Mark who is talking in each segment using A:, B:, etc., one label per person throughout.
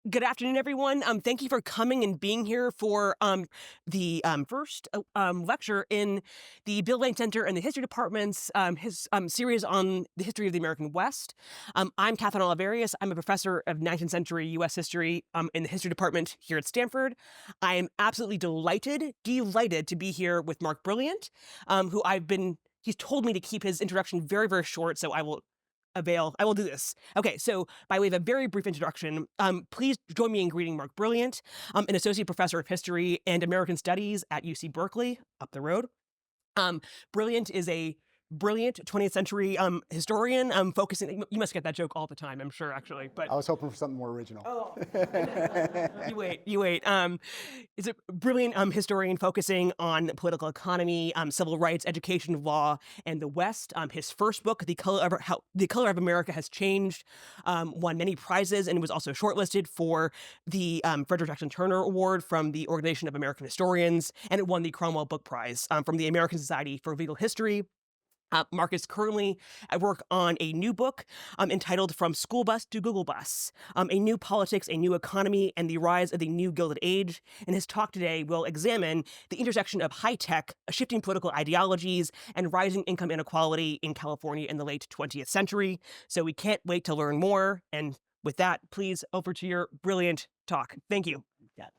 A: Good afternoon, everyone. Thank you for coming and being here for the first lecture in the Bill Lane Center and the History Department's his series on the history of the American West. I'm Catherine Oliverius. I'm a professor of 19th century U.S. history in the History Department here at Stanford. I am absolutely delighted to be here with Mark Brilliant, who he's told me to keep his introduction very, very short, so I will do this. Okay, so by way of a very brief introduction, please join me in greeting Mark Brilliant, an associate professor of history and American studies at UC Berkeley, up the road. Brilliant is a brilliant 20th century historian focusing. You must get that joke all the time, I'm sure, actually. But
B: I was hoping for something more original.
A: Oh, you wait. Is a brilliant historian focusing on political economy, civil rights, education, law, and the West. His first book, How the Color of America Has Changed, won many prizes and was also shortlisted for the Frederick Jackson Turner Award from the Organization of American Historians, and it won the Cromwell Book Prize from the American Society for Legal History. Mark is currently at work on a new book entitled From School Bus to Google Bus, A New Politics, a New Economy, and the Rise of the New Gilded Age. And his talk today will examine the intersection of high tech, shifting political ideologies, and rising income inequality in California in the late 20th century. So we can't wait to learn more. And with that, please over to your brilliant talk. Thank you.
C: Yeah.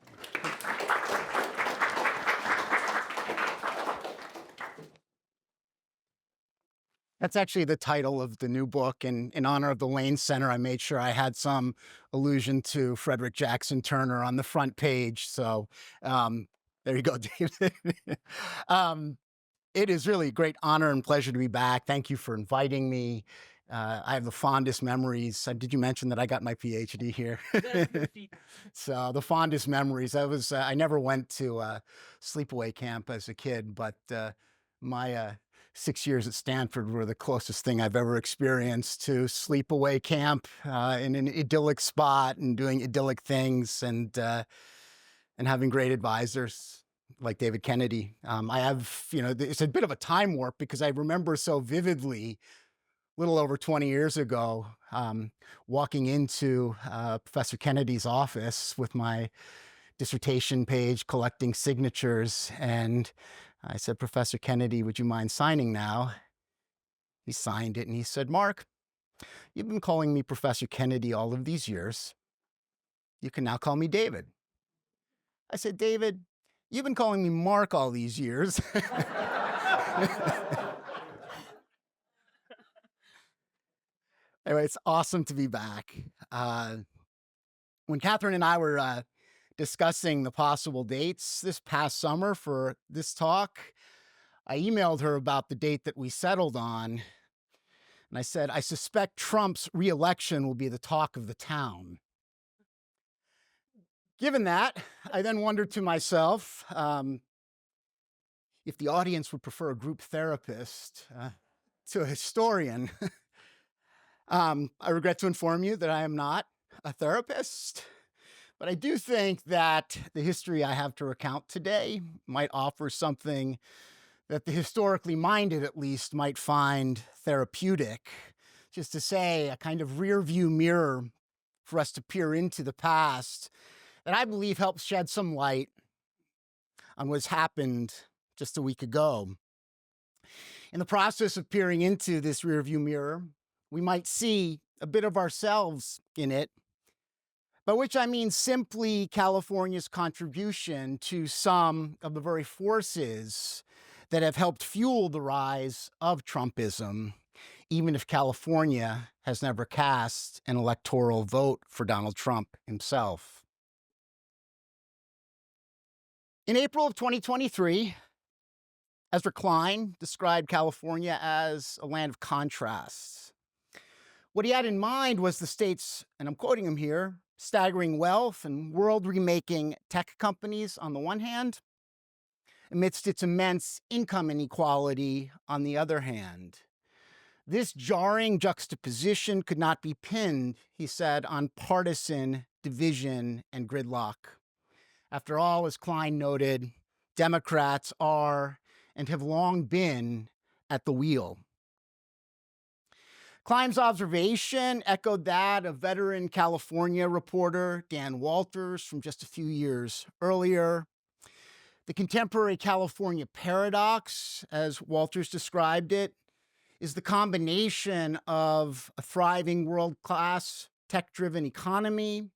C: That's actually the title of the new book. And in honor of the Lane Center, I made sure I had some allusion to Frederick Jackson Turner on the front page. So there you go, David. It is really a great honor and pleasure to be back. Thank you for inviting me. I have the fondest memories. Did you mention that I got my PhD here? So the fondest memories. I never went to sleepaway camp as a kid, but my 6 years at Stanford were the closest thing I've ever experienced to sleepaway camp in an idyllic spot and doing idyllic things and having great advisors like David Kennedy. I have, it's a bit of a time warp because I remember so vividly, a little over 20 years ago, walking into Professor Kennedy's office with my dissertation page, collecting signatures, and I said, "Professor Kennedy, would you mind signing now?" He signed it and he said, "Mark, you've been calling me Professor Kennedy all of these years. You can now call me David." I said, "David, you've been calling me Mark all these years." Anyway, it's awesome to be back. When Catherine and I were discussing the possible dates this past summer for this talk, I emailed her about the date that we settled on. And I said, "I suspect Trump's re-election will be the talk of the town." Given that, I then wondered to myself if the audience would prefer a group therapist to a historian. I regret to inform you that I am not a therapist. But I do think that the history I have to recount today might offer something that the historically minded, at least, might find therapeutic. Just to say, a kind of rear view mirror for us to peer into the past that I believe helps shed some light on what's happened just a week ago. In the process of peering into this rear view mirror, we might see a bit of ourselves in it, by which I mean simply California's contribution to some of the very forces that have helped fuel the rise of Trumpism, even if California has never cast an electoral vote for Donald Trump himself. In April of 2023, Ezra Klein described California as a land of contrasts. What he had in mind was the state's, and I'm quoting him here, staggering wealth and world-remaking tech companies on the one hand, amidst its immense income inequality on the other hand. This jarring juxtaposition could not be pinned, he said, on partisan division and gridlock. After all, as Klein noted, Democrats are and have long been at the wheel. Klein's observation echoed that of veteran California reporter Dan Walters from just a few years earlier. The contemporary California paradox, as Walters described it, is the combination of a thriving world-class tech-driven economy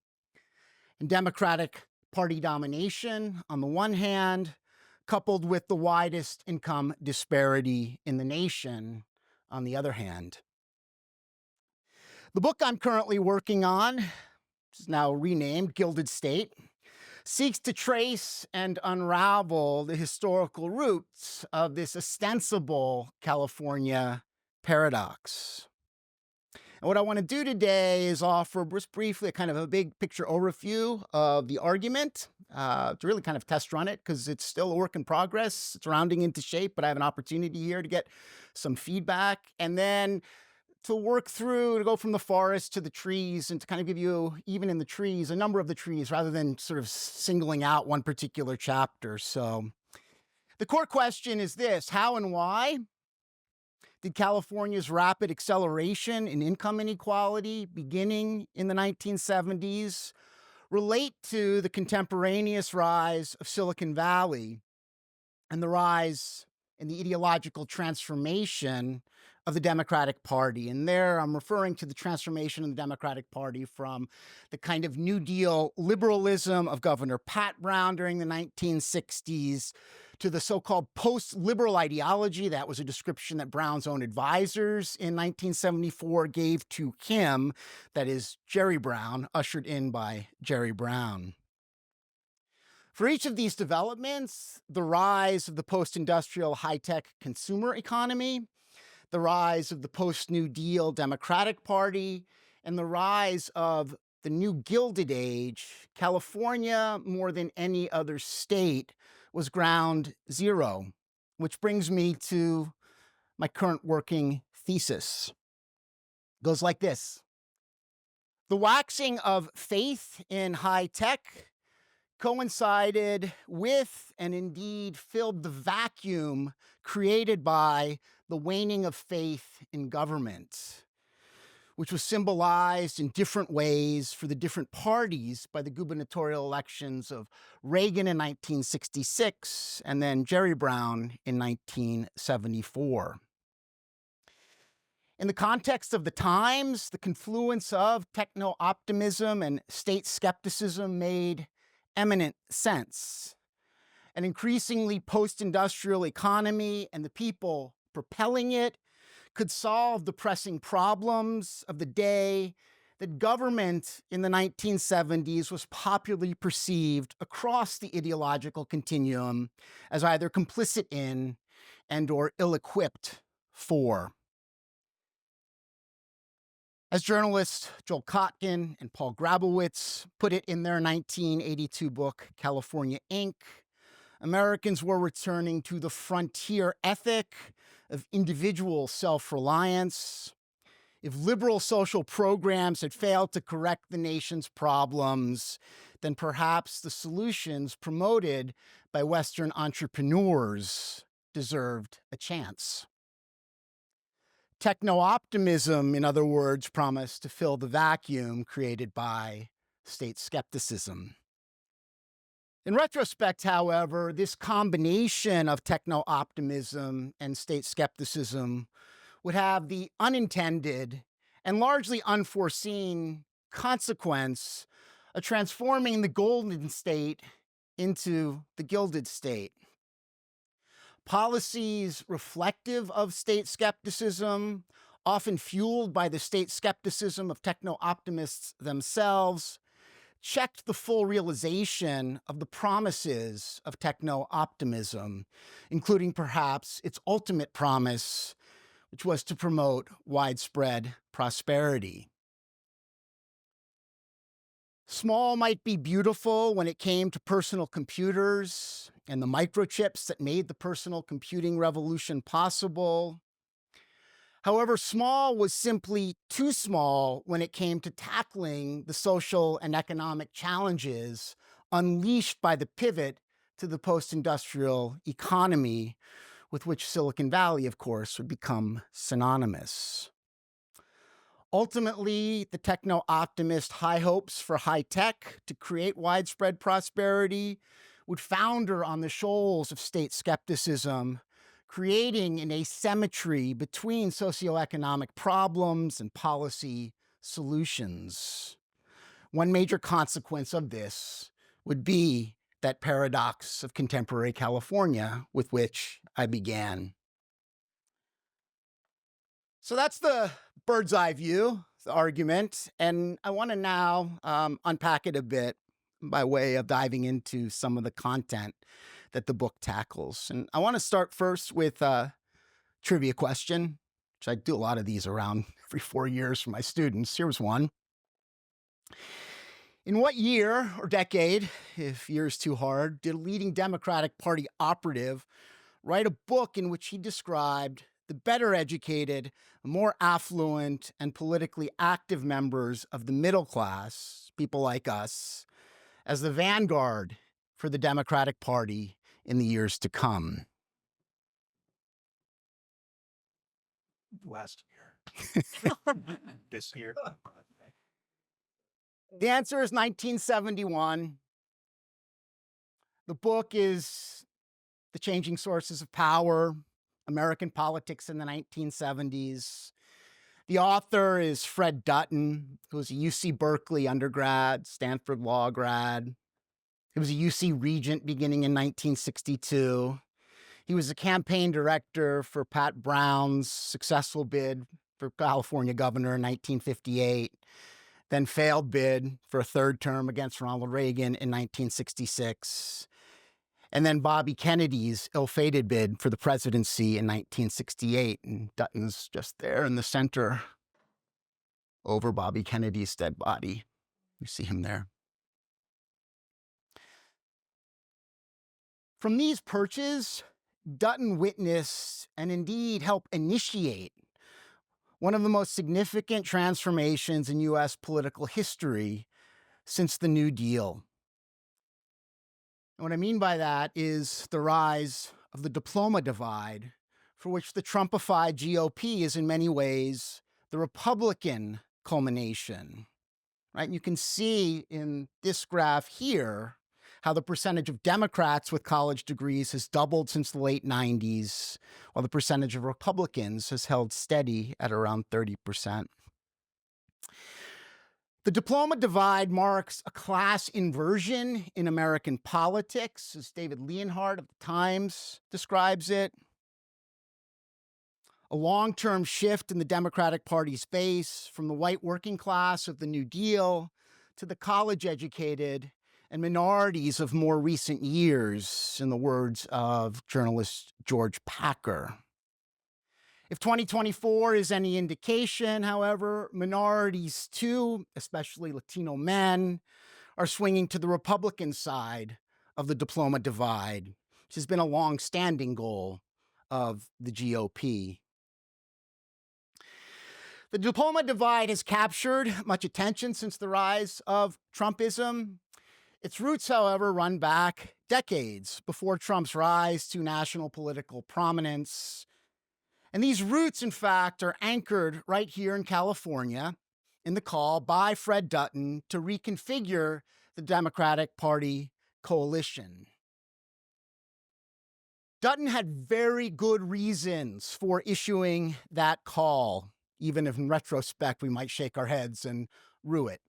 C: and Democratic Party domination on the one hand, coupled with the widest income disparity in the nation on the other hand. The book I'm currently working on, which is now renamed Gilded State, seeks to trace and unravel the historical roots of this ostensible California paradox. And what I want to do today is offer just briefly a kind of a big picture overview of the argument to really kind of test run it because it's still a work in progress. It's rounding into shape, but I have an opportunity here to get some feedback and then to work through, to go from the forest to the trees and to kind of give you, even in the trees, a number of the trees rather than sort of singling out one particular chapter. So the core question is this: how and why did California's rapid acceleration in income inequality beginning in the 1970s relate to the contemporaneous rise of Silicon Valley and the rise in the ideological transformation of the Democratic Party? And there I'm referring to the transformation in the Democratic Party from the kind of New Deal liberalism of Governor Pat Brown during the 1960s to the so-called post-liberal ideology. That was a description that Brown's own advisors in 1974 gave to him, that is Jerry Brown, ushered in by Jerry Brown. For each of these developments, the rise of the post-industrial high-tech consumer economy, the rise of the post-New Deal Democratic Party, and the rise of the new Gilded Age, California, more than any other state, was ground zero, which brings me to my current working thesis. It goes like this: the waxing of faith in high tech coincided with and indeed filled the vacuum created by the waning of faith in government, which was symbolized in different ways for the different parties by the gubernatorial elections of Reagan in 1966 and then Jerry Brown in 1974. In the context of the times, the confluence of techno-optimism and state skepticism made eminent sense. An increasingly post-industrial economy and the people propelling it could solve the pressing problems of the day that government in the 1970s was popularly perceived across the ideological continuum as either complicit in and or ill-equipped for. As journalists Joel Kotkin and Paul Grabowitz put it in their 1982 book, California Inc., Americans were returning to the frontier ethic of individual self-reliance. If liberal social programs had failed to correct the nation's problems, then perhaps the solutions promoted by Western entrepreneurs deserved a chance. Techno-optimism, in other words, promised to fill the vacuum created by state skepticism. In retrospect, however, this combination of techno-optimism and state skepticism would have the unintended and largely unforeseen consequence of transforming the Golden State into the Gilded State. Policies reflective of state skepticism, often fueled by the state skepticism of techno-optimists themselves, checked the full realization of the promises of techno-optimism, including perhaps its ultimate promise, which was to promote widespread prosperity. Small might be beautiful when it came to personal computers and the microchips that made the personal computing revolution possible. However, small was simply too small when it came to tackling the social and economic challenges unleashed by the pivot to the post-industrial economy, with which Silicon Valley, of course, would become synonymous. Ultimately, the techno-optimist high hopes for high tech to create widespread prosperity would founder on the shoals of state skepticism, creating an asymmetry between socioeconomic problems and policy solutions. One major consequence of this would be that paradox of contemporary California with which I began. So that's the bird's eye view, the argument, and I want to now unpack it a bit by way of diving into some of the content that the book tackles. And I want to start first with a trivia question, which I do a lot of these around every 4 years for my students. Here's one. In what year or decade, if year is too hard, did a leading Democratic Party operative write a book in which he described the better educated, more affluent, and politically active members of the middle class, people like us, as the vanguard for the Democratic Party in the years to come?
B: Last year. This year.
C: The answer is 1971. The book is The Changing Sources of Power, American Politics in the 1970s. The author is Fred Dutton, who was a UC Berkeley undergrad, Stanford law grad. He was a UC regent beginning in 1962. He was a campaign director for Pat Brown's successful bid for California governor in 1958, then failed bid for a third term against Ronald Reagan in 1966, and then Bobby Kennedy's ill-fated bid for the presidency in 1968. And Dutton's just there in the center over Bobby Kennedy's dead body. You see him there. From these perches, Dutton witnessed and indeed helped initiate one of the most significant transformations in U.S. political history since the New Deal. And what I mean by that is the rise of the diploma divide, for which the Trumpified GOP is in many ways the Republican culmination. Right? And you can see in this graph here how the percentage of Democrats with college degrees has doubled since the late 90s, while the percentage of Republicans has held steady at around 30%. The diploma divide marks a class inversion in American politics, as David Leonhardt of the Times describes it. A long-term shift in the Democratic Party's base from the white working class of the New Deal to the college-educated and minorities of more recent years, in the words of journalist George Packer. If 2024 is any indication, however, minorities too, especially Latino men, are swinging to the Republican side of the diploma divide, which has been a long-standing goal of the GOP. The diploma divide has captured much attention since the rise of Trumpism. Its roots, however, run back decades before Trump's rise to national political prominence. And these roots, in fact, are anchored right here in California in the call by Fred Dutton to reconfigure the Democratic Party coalition. Dutton had very good reasons for issuing that call, even if in retrospect we might shake our heads and rue it.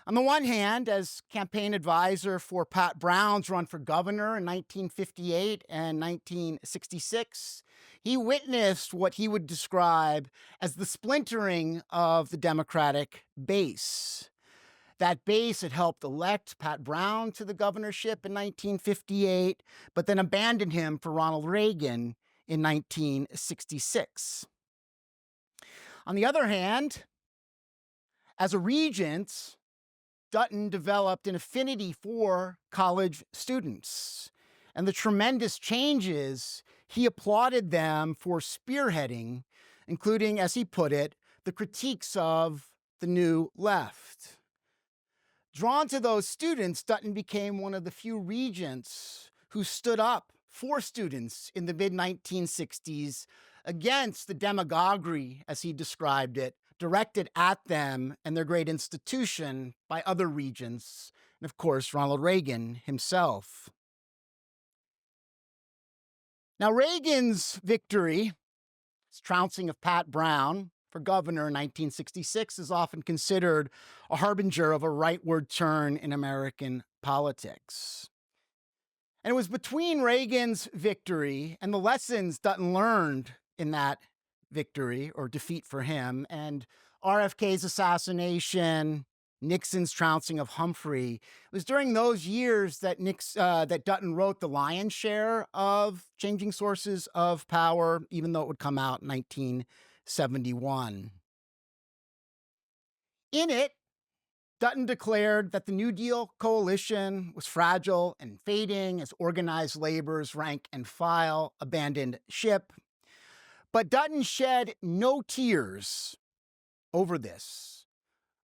C: On the one hand, as campaign advisor for Pat Brown's run for governor in 1958 and 1966, he witnessed what he would describe as the splintering of the Democratic base. That base had helped elect Pat Brown to the governorship in 1958, but then abandoned him for Ronald Reagan in 1966. On the other hand, as a regent, Dutton developed an affinity for college students, and the tremendous changes he applauded them for spearheading, including, as he put it, the critiques of the new left. Drawn to those students, Dutton became one of the few regents who stood up for students in the mid-1960s against the demagoguery, as he described it, directed at them and their great institution by other regents, and of course, Ronald Reagan himself. Now, Reagan's victory, his trouncing of Pat Brown for governor in 1966, is often considered a harbinger of a rightward turn in American politics. And it was between Reagan's victory and the lessons Dutton learned in that victory or defeat for him, and RFK's assassination, Nixon's trouncing of Humphrey. It was during those years that that Dutton wrote the lion's share of Changing Sources of Power, even though it would come out in 1971. In it, Dutton declared that the New Deal coalition was fragile and fading as organized labor's rank and file abandoned ship. But Dutton shed no tears over this.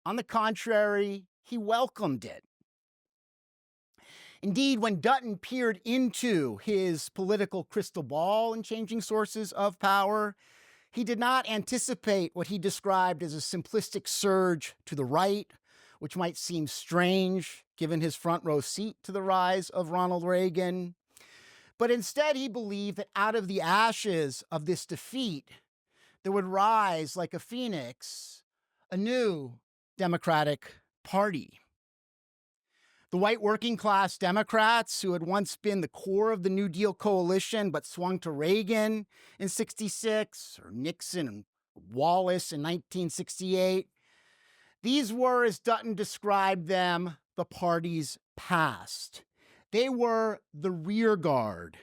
C: On the contrary, he welcomed it. Indeed, when Dutton peered into his political crystal ball in Changing Sources of Power, he did not anticipate what he described as a simplistic surge to the right, which might seem strange given his front row seat to the rise of Ronald Reagan. But instead, he believed that out of the ashes of this defeat, there would rise like a phoenix, a new Democratic Party. The white working class Democrats who had once been the core of the New Deal coalition but swung to Reagan in 66, or Nixon and Wallace in 1968, these were, as Dutton described them, the party's past. They were the rear guard.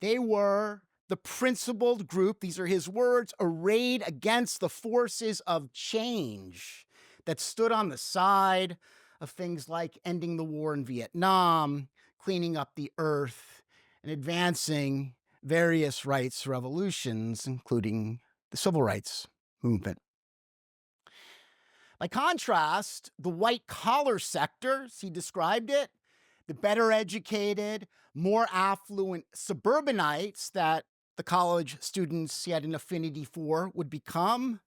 C: They were the principled group, these are his words, arrayed against the forces of change that stood on the side of things like ending the war in Vietnam, cleaning up the earth, and advancing various rights revolutions, including the civil rights movement. By contrast, the white-collar sector, as he described it, the better educated, more affluent suburbanites that the college students he had an affinity for would become,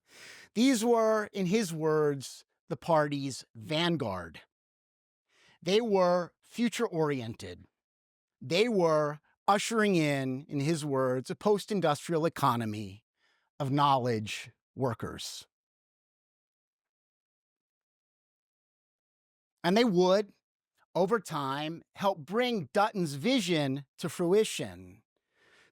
C: these were, in his words, the party's vanguard. They were future-oriented. They were ushering in his words, a post-industrial economy of knowledge workers. And they would, over time, help bring Dutton's vision to fruition,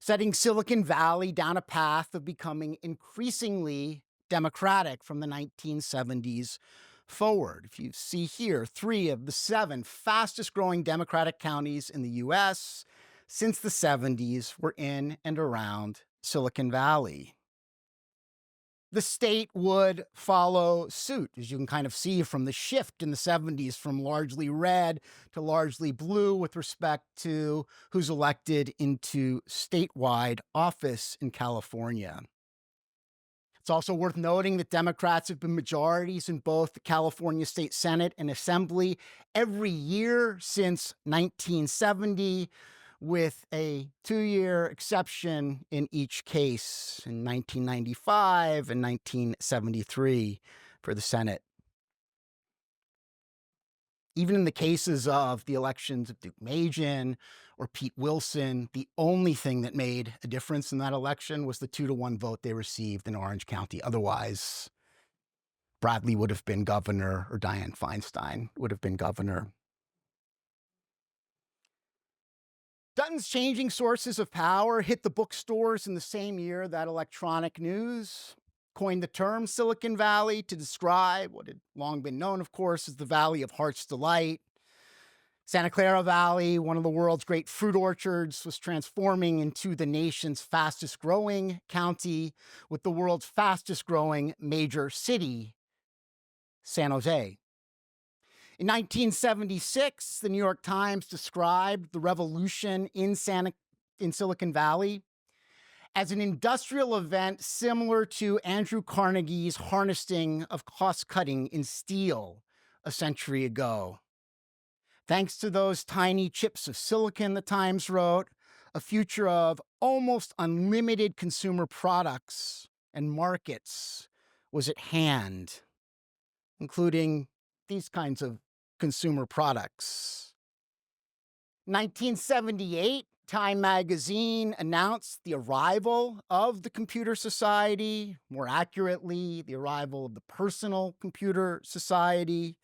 C: setting Silicon Valley down a path of becoming increasingly democratic from the 1970s forward. If you see here, 3 of the 7 fastest growing Democratic counties in the US since the 70s were in and around Silicon Valley. The state would follow suit, as you can kind of see from the shift in the 70s from largely red to largely blue with respect to who's elected into statewide office in California. It's also worth noting that Democrats have been majorities in both the California State Senate and Assembly every year since 1970, with a 2-year exception in each case in 1995 and 1973 for the Senate. Even in the cases of the elections of Duke Majan or Pete Wilson, the only thing that made a difference in that election was the 2-to-1 vote they received in Orange County. Otherwise, Bradley would have been governor or Dianne Feinstein would have been governor. Dutton's Changing Sources of Power hit the bookstores in the same year that electronic news coined the term Silicon Valley to describe what had long been known, of course, as the Valley of Heart's Delight. Santa Clara Valley, one of the world's great fruit orchards, was transforming into the nation's fastest growing county with the world's fastest growing major city, San Jose. In 1976, the New York Times described the revolution in Silicon Valley as an industrial event similar to Andrew Carnegie's harnessing of cost-cutting in steel a century ago. Thanks to those tiny chips of silicon, the Times wrote, a future of almost unlimited consumer products and markets was at hand, including these kinds of consumer products. 1978, Time magazine announced the arrival of the computer society, more accurately, the arrival of the personal computer society,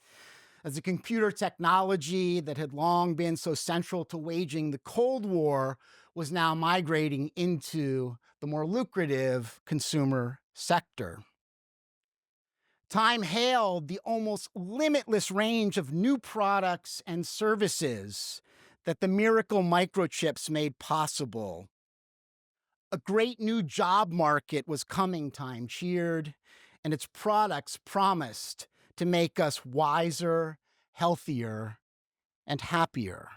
C: as a computer technology that had long been so central to waging the Cold War was now migrating into the more lucrative consumer sector. Time hailed the almost limitless range of new products and services that the miracle microchips made possible. A great new job market was coming, Time cheered, and its products promised to make us wiser, healthier, and happier.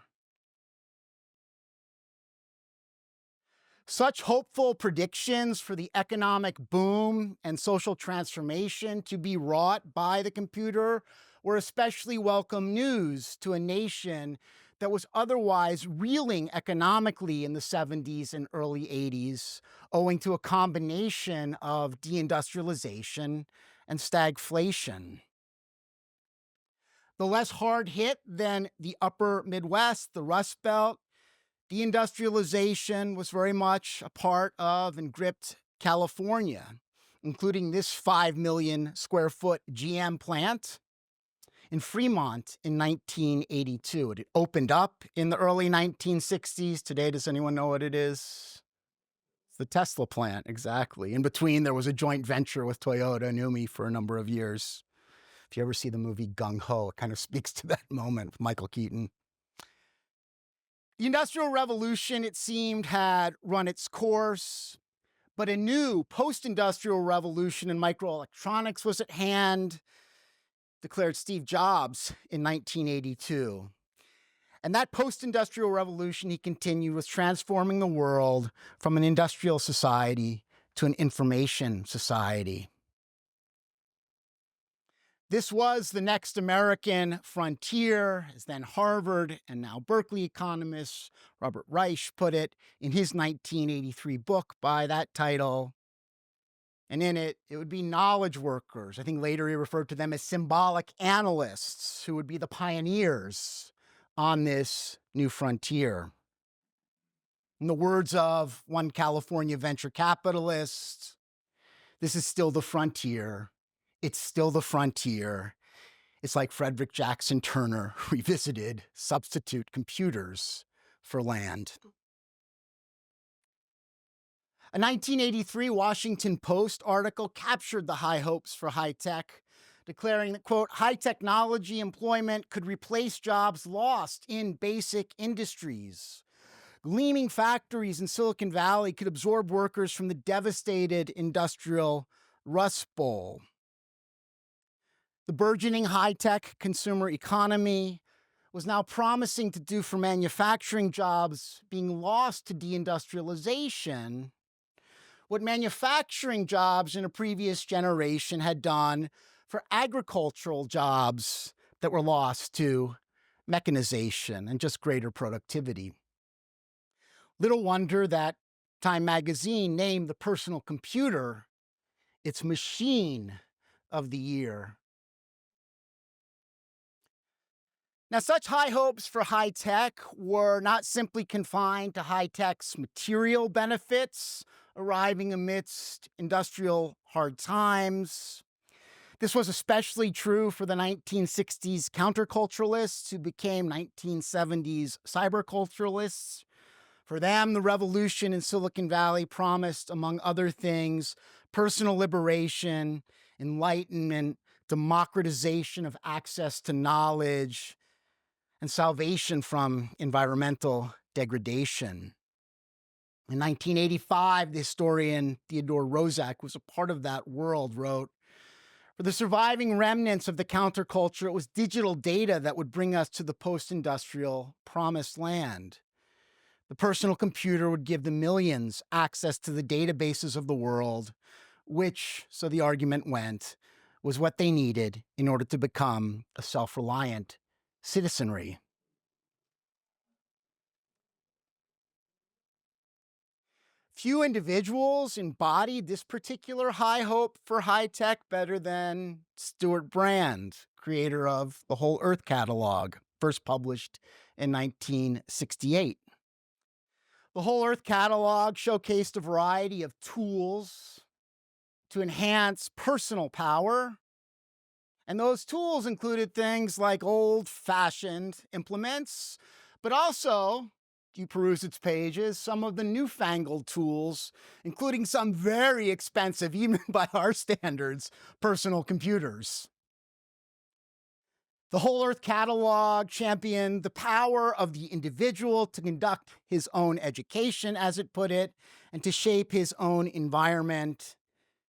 C: Such hopeful predictions for the economic boom and social transformation to be wrought by the computer were especially welcome news to a nation that was otherwise reeling economically in the 70s and early 80s, owing to a combination of deindustrialization and stagflation. The less hard hit than the upper Midwest, the Rust Belt, deindustrialization was very much a part of and gripped California, including this 5 million square foot GM plant in Fremont in 1982. It opened up in the early 1960s. Today, does anyone know what it is? It's the Tesla plant, exactly. In between, there was a joint venture with Toyota and UMI for a number of years. If you ever see the movie Gung Ho, it kind of speaks to that moment with Michael Keaton. The Industrial Revolution, it seemed, had run its course, but a new post-industrial revolution in microelectronics was at hand, declared Steve Jobs in 1982. And that post-industrial revolution, he continued, was transforming the world from an industrial society to an information society. This was the next American frontier, as then Harvard and now Berkeley economist Robert Reich put it in his 1983 book by that title. And in it, it would be knowledge workers. I think later he referred to them as symbolic analysts who would be the pioneers on this new frontier. In the words of one California venture capitalist, this is still the frontier. It's still the frontier. It's like Frederick Jackson Turner revisited substitute computers for land. A 1983 Washington Post article captured the high hopes for high tech, declaring that, quote, high technology employment could replace jobs lost in basic industries. Gleaming factories in Silicon Valley could absorb workers from the devastated industrial Rust Bowl. The burgeoning high-tech consumer economy was now promising to do for manufacturing jobs being lost to deindustrialization what manufacturing jobs in a previous generation had done for agricultural jobs that were lost to mechanization and just greater productivity. Little wonder that Time magazine named the personal computer its machine of the year. Now, such high hopes for high tech were not simply confined to high tech's material benefits arriving amidst industrial hard times. This was especially true for the 1960s counterculturalists who became 1970s cyberculturalists. For them, the revolution in Silicon Valley promised, among other things, personal liberation, enlightenment, democratization of access to knowledge, and salvation from environmental degradation. In 1985, the historian Theodore Roszak, who was a part of that world, wrote, for the surviving remnants of the counterculture, it was digital data that would bring us to the post-industrial promised land. The personal computer would give the millions access to the databases of the world, which, so the argument went, was what they needed in order to become a self-reliant citizenry. Few individuals embodied this particular high hope for high tech better than Stuart Brand, creator of the Whole Earth catalog, first published in 1968. The Whole Earth catalog showcased a variety of tools to enhance personal power. And those tools included things like old-fashioned implements, but also, if you peruse its pages, some of the newfangled tools, including some very expensive, even by our standards, personal computers. The Whole Earth catalog championed the power of the individual to conduct his own education, as it put it, and to shape his own environment.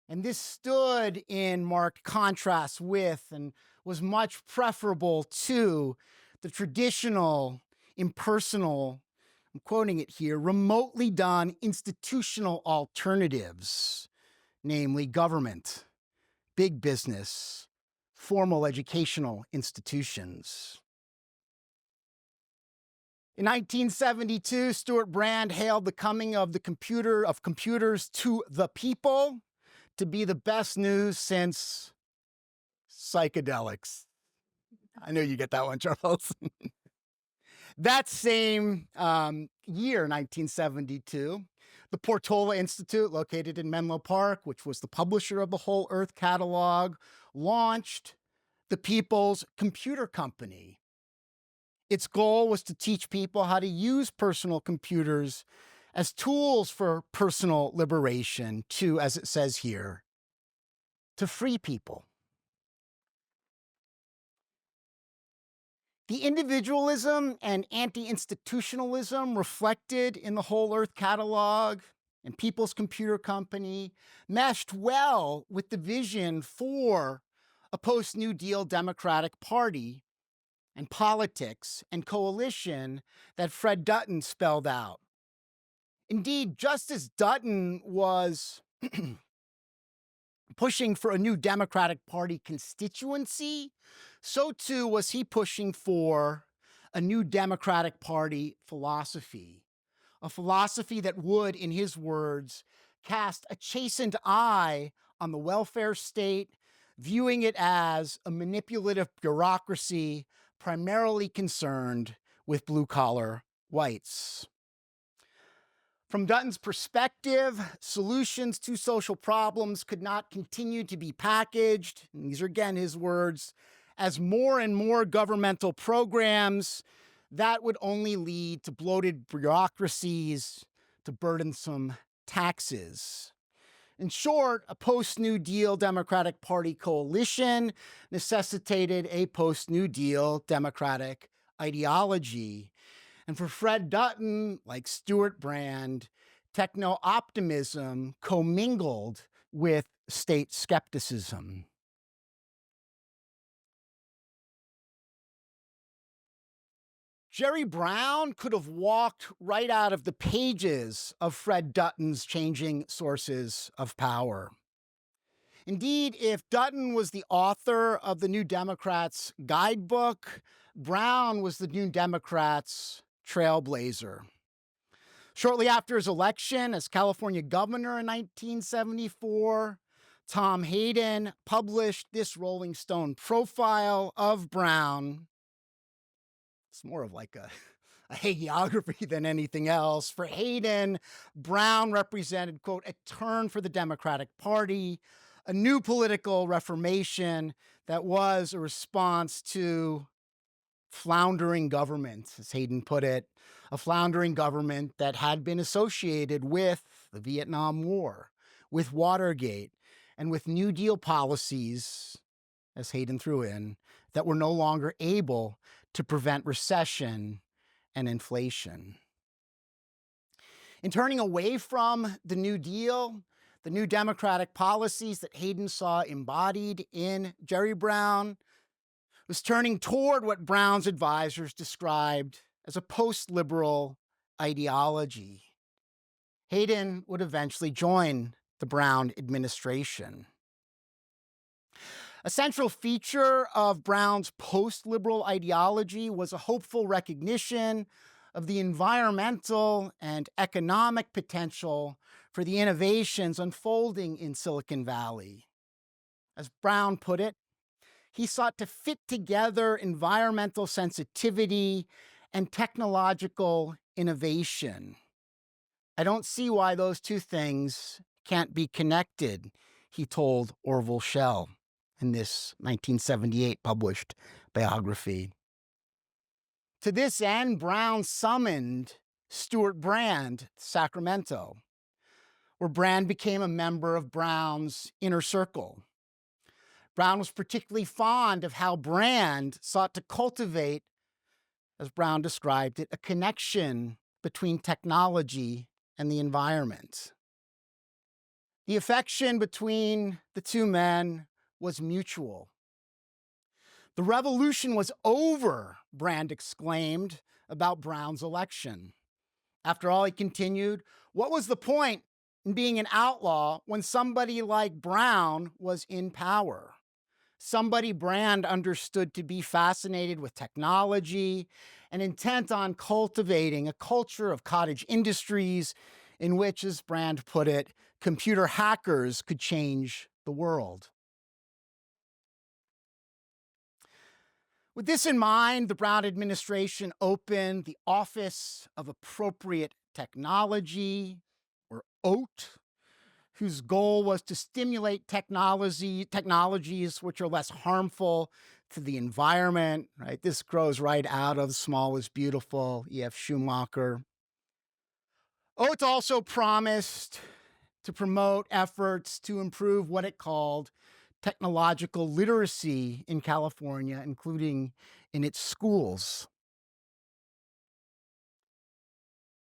C: And this stood in marked contrast with and was much preferable to the traditional, impersonal, I'm quoting it here, remotely done institutional alternatives, namely government, big business, formal educational institutions. In 1972, Stuart Brand hailed the coming of computers to the people to be the best news since psychedelics. I know you get that one, Charles. That same year, 1972, the Portola Institute, located in Menlo Park, which was the publisher of the Whole Earth catalog, launched the People's Computer Company. Its goal was to teach people how to use personal computers as tools for personal liberation, to, as it says here, to free people. The individualism and anti-institutionalism reflected in the Whole Earth catalog and People's Computer Company meshed well with the vision for a post-New Deal Democratic Party and politics and coalition that Fred Dutton spelled out. Indeed, just as Dutton was pushing for a new Democratic Party constituency, so too was he pushing for a new Democratic Party philosophy, a philosophy that would, in his words, cast a chastened eye on the welfare state, viewing it as a manipulative bureaucracy primarily concerned with blue-collar whites. From Dutton's perspective, solutions to social problems could not continue to be packaged, and these are again his words, as more and more governmental programs that would only lead to bloated bureaucracies, to burdensome taxes. In short, a post-New Deal Democratic Party coalition necessitated a post-New Deal Democratic ideology. And for Fred Dutton, like Stuart Brand, techno-optimism commingled with state skepticism. Jerry Brown could have walked right out of the pages of Fred Dutton's Changing Sources of Power. Indeed, if Dutton was the author of the New Democrats guidebook, Brown was the New Democrats trailblazer. Shortly after his election as California governor in 1974, Tom Hayden published this Rolling Stone profile of Brown. It's more of like a hagiography than anything else. For Hayden, Brown represented, quote, a turn for the Democratic Party, a new political reformation that was a response to floundering government, as Hayden put it, a floundering government that had been associated with the Vietnam War, with Watergate, and with New Deal policies, as Hayden threw in, that were no longer able to prevent recession and inflation. In turning away from the New Deal, the new democratic policies that Hayden saw embodied in Jerry Brown was turning toward what Brown's advisors described as a post-liberal ideology. Hayden would eventually join the Brown administration. A central feature of Brown's post-liberal ideology was a hopeful recognition of the environmental and economic potential for the innovations unfolding in Silicon Valley. As Brown put it, he sought to fit together environmental sensitivity and technological innovation. I don't see why those two things can't be connected, he told Orville Schell in this 1978 published biography. To this end, Brown summoned Stuart Brand to Sacramento, where Brand became a member of Brown's inner circle. Brown was particularly fond of how Brand sought to cultivate, as Brown described it, a connection between technology and the environment. The affection between the two men was mutual. The revolution was over, Brand exclaimed about Brown's election. After all, he continued, what was the point in being an outlaw when somebody like Brown was in power? Somebody Brand understood to be fascinated with technology and intent on cultivating a culture of cottage industries in which, as Brand put it, computer hackers could change the world. With this in mind, the Brown administration opened the Office of Appropriate Technology, or OAT, whose goal was to stimulate technologies which are less harmful to the environment. Right? This grows right out of Small is Beautiful, E.F. Schumacher. OAT also promised to promote efforts to improve what it called technological literacy in California, including in its schools.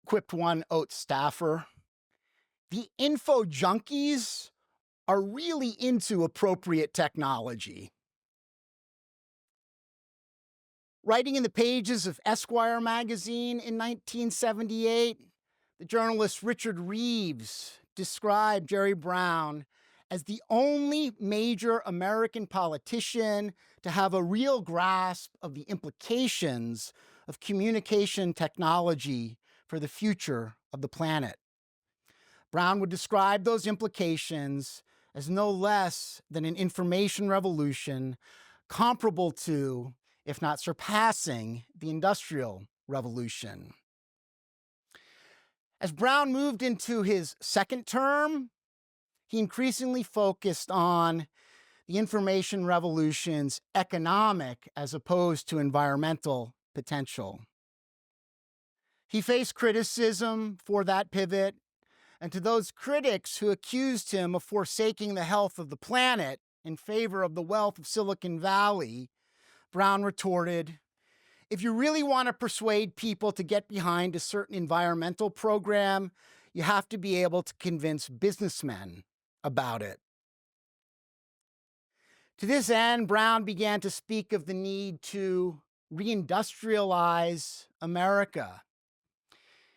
C: Quipped one OAT staffer, the info junkies are really into appropriate technology. Writing in the pages of Esquire magazine in 1978, the journalist Richard Reeves described Jerry Brown as the only major American politician to have a real grasp of the implications of communication technology for the future of the planet. Brown would describe those implications as no less than an information revolution comparable to, if not surpassing, the Industrial Revolution. As Brown moved into his second term, he increasingly focused on the information revolution's economic as opposed to environmental potential. He faced criticism for that pivot, and to those critics who accused him of forsaking the health of the planet in favor of the wealth of Silicon Valley, Brown retorted, if you really want to persuade people to get behind a certain environmental program, you have to be able to convince businessmen about it. To this end, Brown began to speak of the need to reindustrialize America.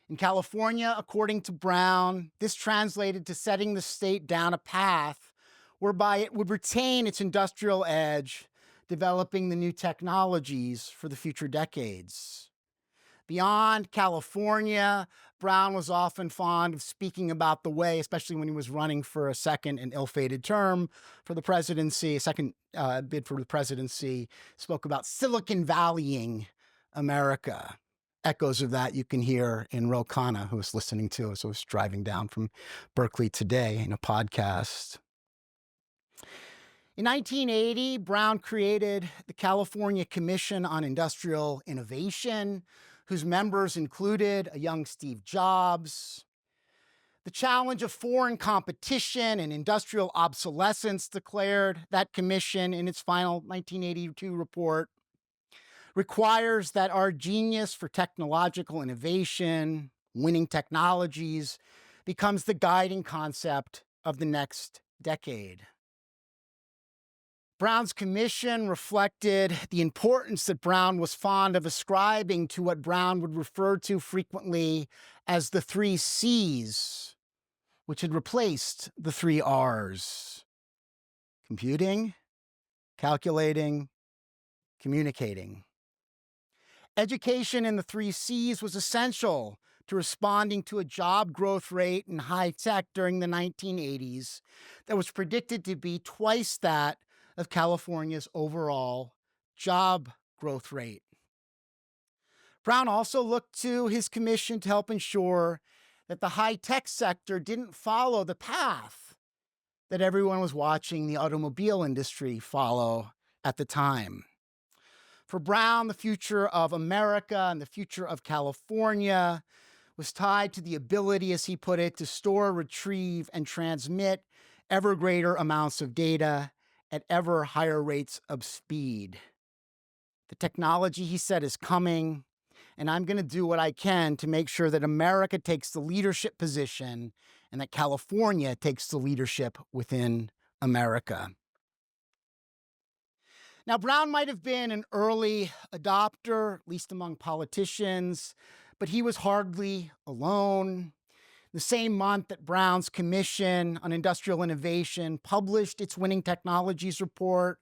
C: In California, according to Brown, this translated to setting the state down a path whereby it would retain its industrial edge, developing the new technologies for the future decades. Beyond California, Brown was often fond of speaking about the way, especially when he was running for a second and ill-fated term for the presidency, a second bid for the presidency, spoke about Silicon Valleying America. Echoes of that you can hear in Ro Khanna, who was listening to us, who was driving down from Berkeley today in a podcast. In 1980, Brown created the California Commission on Industrial Innovation, whose members included a young Steve Jobs. The challenge of foreign competition and industrial obsolescence, declared that commission in its final 1982 report, requires that our genius for technological innovation, winning technologies, becomes the guiding concept of the next decade. Brown's commission reflected the importance that Brown was fond of ascribing to what Brown would refer to frequently as the 3 C's, which had replaced the 3 R's: computing, calculating, communicating. Education in the 3 Cs was essential to responding to a job growth rate in high tech during the 1980s that was predicted to be twice that of California's overall job growth rate. Brown also looked to his commission to help ensure that the high-tech sector didn't follow the path that everyone was watching the automobile industry follow at the time. For Brown, the future of America and the future of California was tied to the ability, as he put it, to store, retrieve, and transmit ever greater amounts of data at ever higher rates of speed. The technology, he said, is coming, and I'm going to do what I can to make sure that America takes the leadership position and that California takes the leadership within America. Now, Brown might have been an early adopter, at least among politicians, but he was hardly alone. The same month that Brown's Commission on Industrial Innovation published its Winning Technologies report,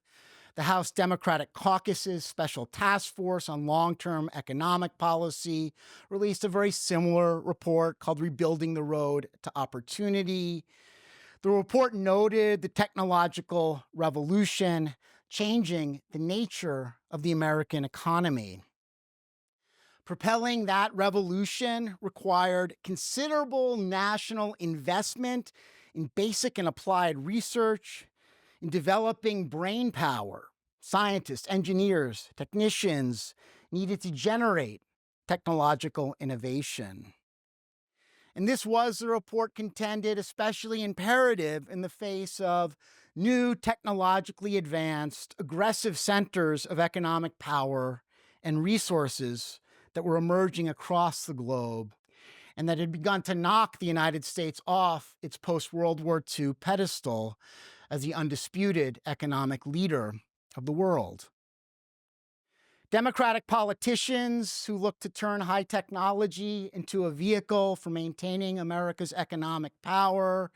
C: the House Democratic Caucus's Special Task Force on Long-Term Economic Policy released a very similar report called Rebuilding the Road to Opportunity. The report noted the technological revolution changing the nature of the American economy. Propelling that revolution required considerable national investment in basic and applied research, in developing brain power. Scientists, engineers, technicians needed to generate technological innovation. And this was, the report contended, especially imperative in the face of new technologically advanced, aggressive centers of economic power and resources that were emerging across the globe and that had begun to knock the United States off its post-World War II pedestal as the undisputed economic leader of the world. Democratic politicians who looked to turn high technology into a vehicle for maintaining America's economic power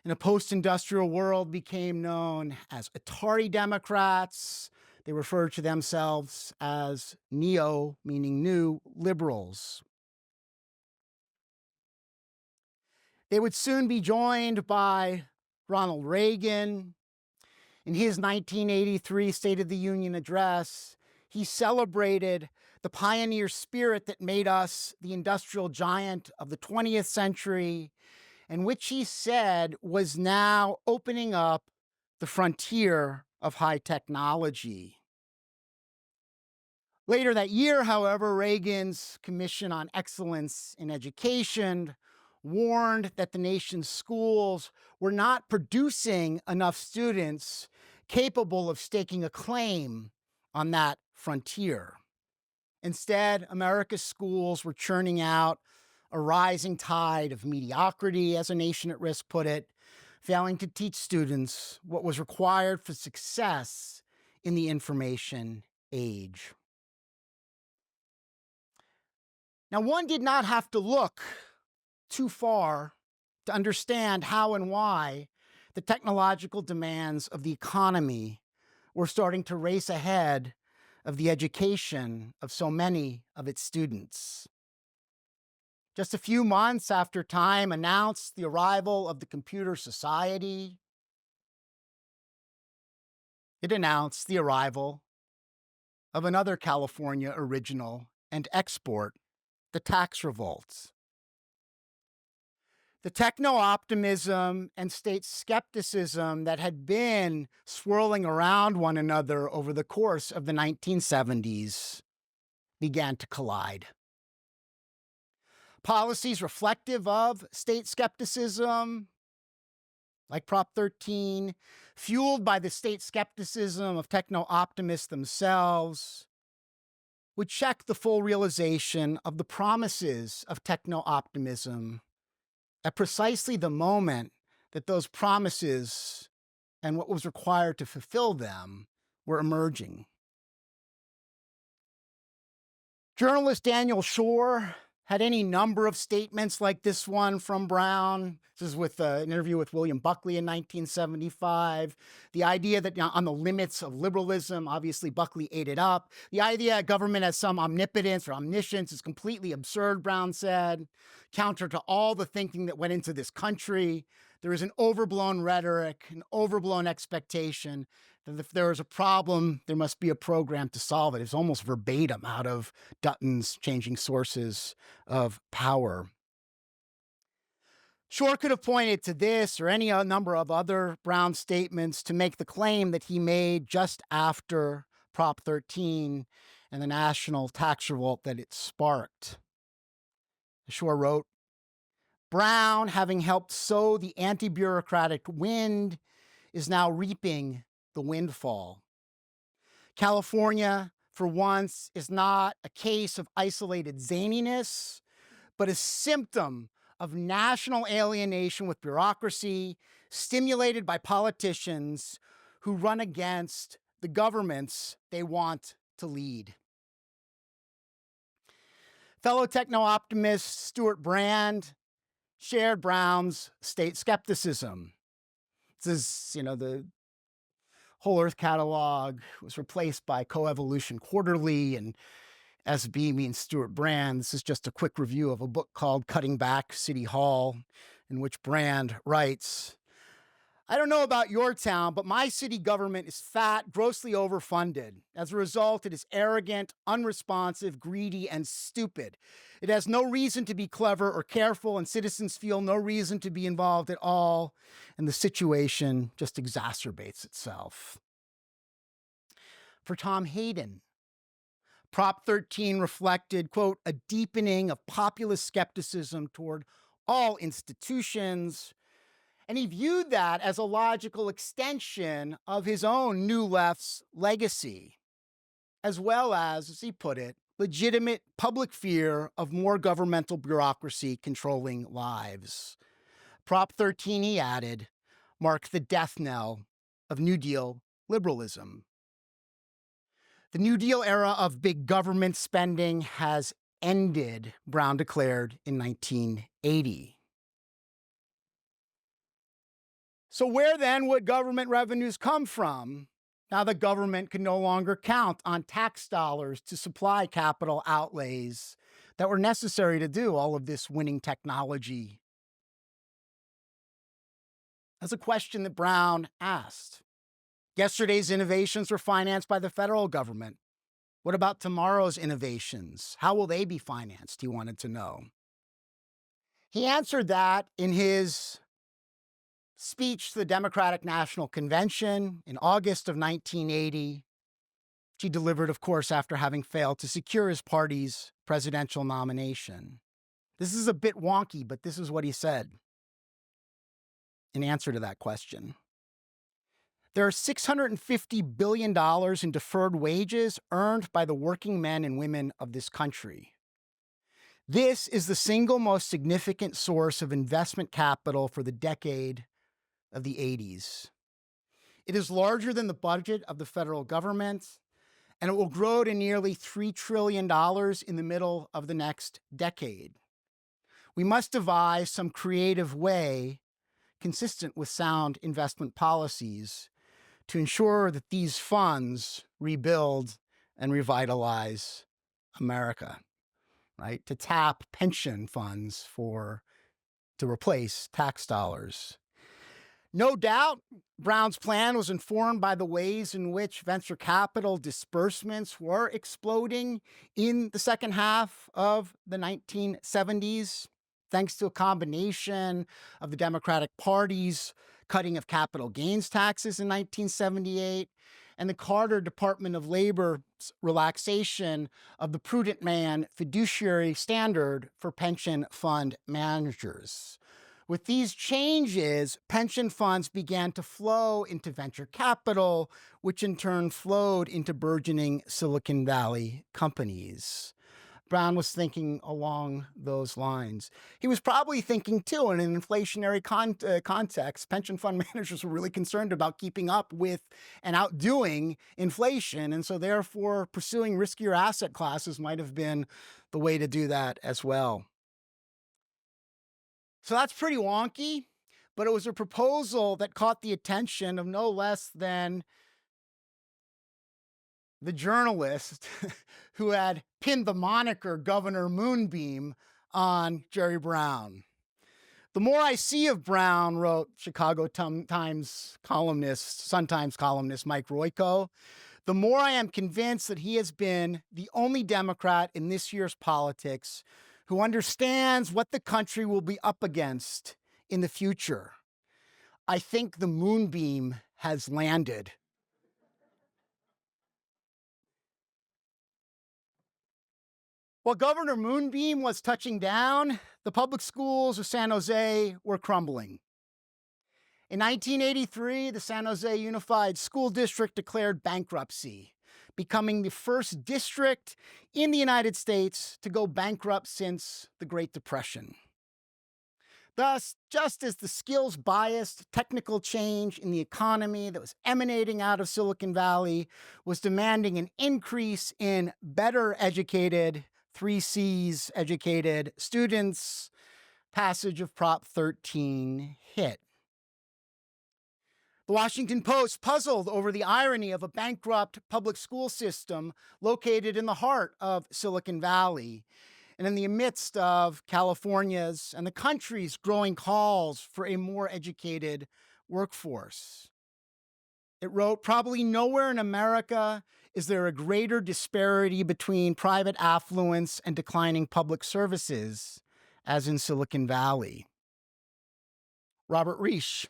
C: in a post-industrial world became known as Atari Democrats. They referred to themselves as neo, meaning new, liberals. They would soon be joined by Ronald Reagan. In his 1983 State of the Union address, he celebrated the pioneer spirit that made us the industrial giant of the 20th century, and which he said was now opening up the frontier of high technology. Later that year, however, Reagan's Commission on Excellence in Education warned that the nation's schools were not producing enough students capable of staking a claim on that frontier. Instead, America's schools were churning out a rising tide of mediocrity, as A Nation at Risk put it, failing to teach students what was required for success in the information age. Now, one did not have to look too far to understand how and why the technological demands of the economy were starting to race ahead of the education of so many of its students. Just a few months after Time announced the arrival of the Computer Society, it announced the arrival of another California original and export, the tax revolts. The techno-optimism and state skepticism that had been swirling around one another over the course of the 1970s began to collide. Policies reflective of state skepticism, like Prop 13, fueled by the state skepticism of techno-optimists themselves, would check the full realization of the promises of techno-optimism at precisely the moment that those promises and what was required to fulfill them were emerging. Journalist Daniel Shore had any number of statements like this one from Brown. This is with an interview with William Buckley in 1975. The idea that on the limits of liberalism, obviously Buckley ate it up. The idea that government has some omnipotence or omniscience is completely absurd, Brown said, counter to all the thinking that went into this country. There is an overblown rhetoric, an overblown expectation that if there is a problem, there must be a program to solve it. It's almost verbatim out of Dutton's Changing Sources of Power. Shore could have pointed to this or any number of other Brown statements to make the claim that he made just after Prop 13 and the national tax revolt that it sparked. Shore wrote, Brown, having helped sow the anti-bureaucratic wind, is now reaping the windfall. California, for once, is not a case of isolated zaniness, but a symptom of national alienation with bureaucracy, stimulated by politicians who run against the governments they want to lead. Fellow techno-optimist Stuart Brand shared Brown's state skepticism. This is, the Whole Earth Catalog was replaced by Coevolution Quarterly, and SB means Stuart Brand. This is just a quick review of a book called Cutting Back City Hall, in which Brand writes, I don't know about your town, but my city government is fat, grossly overfunded. As a result, it is arrogant, unresponsive, greedy, and stupid. It has no reason to be clever or careful, and citizens feel no reason to be involved at all, and the situation just exacerbates itself. For Tom Hayden, Prop 13 reflected, quote, a deepening of populist skepticism toward all institutions, and he viewed that as a logical extension of his own New Left's legacy, as well as he put it, legitimate public fear of more governmental bureaucracy controlling lives. Prop 13, he added, marked the death knell of New Deal liberalism. The New Deal era of big government spending has ended, Brown declared in 1980. So where then would government revenues come from now that government can no longer count on tax dollars to supply capital outlays that were necessary to do all of this winning technology? That's a question that Brown asked. Yesterday's innovations were financed by the federal government. What about tomorrow's innovations? How will they be financed? He wanted to know. He answered that in his speech to the Democratic National Convention in August of 1980, which he delivered, of course, after having failed to secure his party's presidential nomination. This is a bit wonky, but this is what he said in answer to that question. There are $650 billion in deferred wages earned by the working men and women of this country. This is the single most significant source of investment capital for the decade of the 80s. It is larger than the budget of the federal government, and it will grow to nearly $3 trillion in the middle of the next decade. We must devise some creative way, consistent with sound investment policies, to ensure that these funds rebuild and revitalize America, right? To tap pension funds to replace tax dollars. No doubt, Brown's plan was informed by the ways in which venture capital disbursements were exploding in the second half of the 1970s, thanks to a combination of the Democratic Party's cutting of capital gains taxes in 1978 and the Carter Department of Labor's relaxation of the prudent man fiduciary standard for pension fund managers. With these changes, pension funds began to flow into venture capital, which in turn flowed into burgeoning Silicon Valley companies. Brown was thinking along those lines. He was probably thinking, too, in an inflationary context. Pension fund managers were really concerned about keeping up with and outdoing inflation, and so therefore pursuing riskier asset classes might have been the way to do that as well. So that's pretty wonky, but it was a proposal that caught the attention of no less than the journalist who had pinned the moniker Governor Moonbeam on Jerry Brown. The more I see of Brown, wrote Chicago Times columnist, Sun-Times columnist Mike Royko, the more I am convinced that he has been the only Democrat in this year's politics who understands what the country will be up against in the future. I think the moonbeam has landed. While Governor Moonbeam was touching down, the public schools of San Jose were crumbling. In 1983, the San Jose Unified School District declared bankruptcy, becoming the first district in the United States to go bankrupt since the Great Depression. Thus, just as the skills-biased technical change in the economy that was emanating out of Silicon Valley was demanding an increase in better educated, 3 C's educated students, passage of Prop 13 hit. The Washington Post puzzled over the irony of a bankrupt public school system located in the heart of Silicon Valley and in the midst of California's and the country's growing calls for a more educated workforce. It wrote, probably nowhere in America is there a greater disparity between private affluence and declining public services as in Silicon Valley. Robert Reich,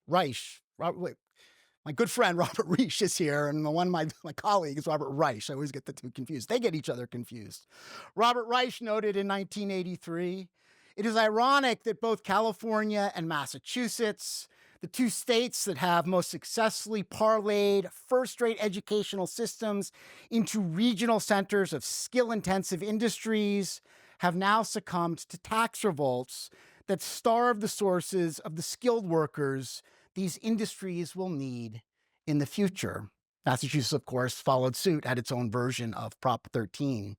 C: my good friend Robert Reich is here, and my colleague is Robert Reich. I always get the two confused. They get each other confused. Robert Reich noted in 1983, it is ironic that both California and Massachusetts, the 2 states that have most successfully parlayed first-rate educational systems into regional centers of skill-intensive industries, have now succumbed to tax revolts that starve the sources of the skilled workers these industries will need in the future. Massachusetts, of course, followed suit, had its own version of Prop 13.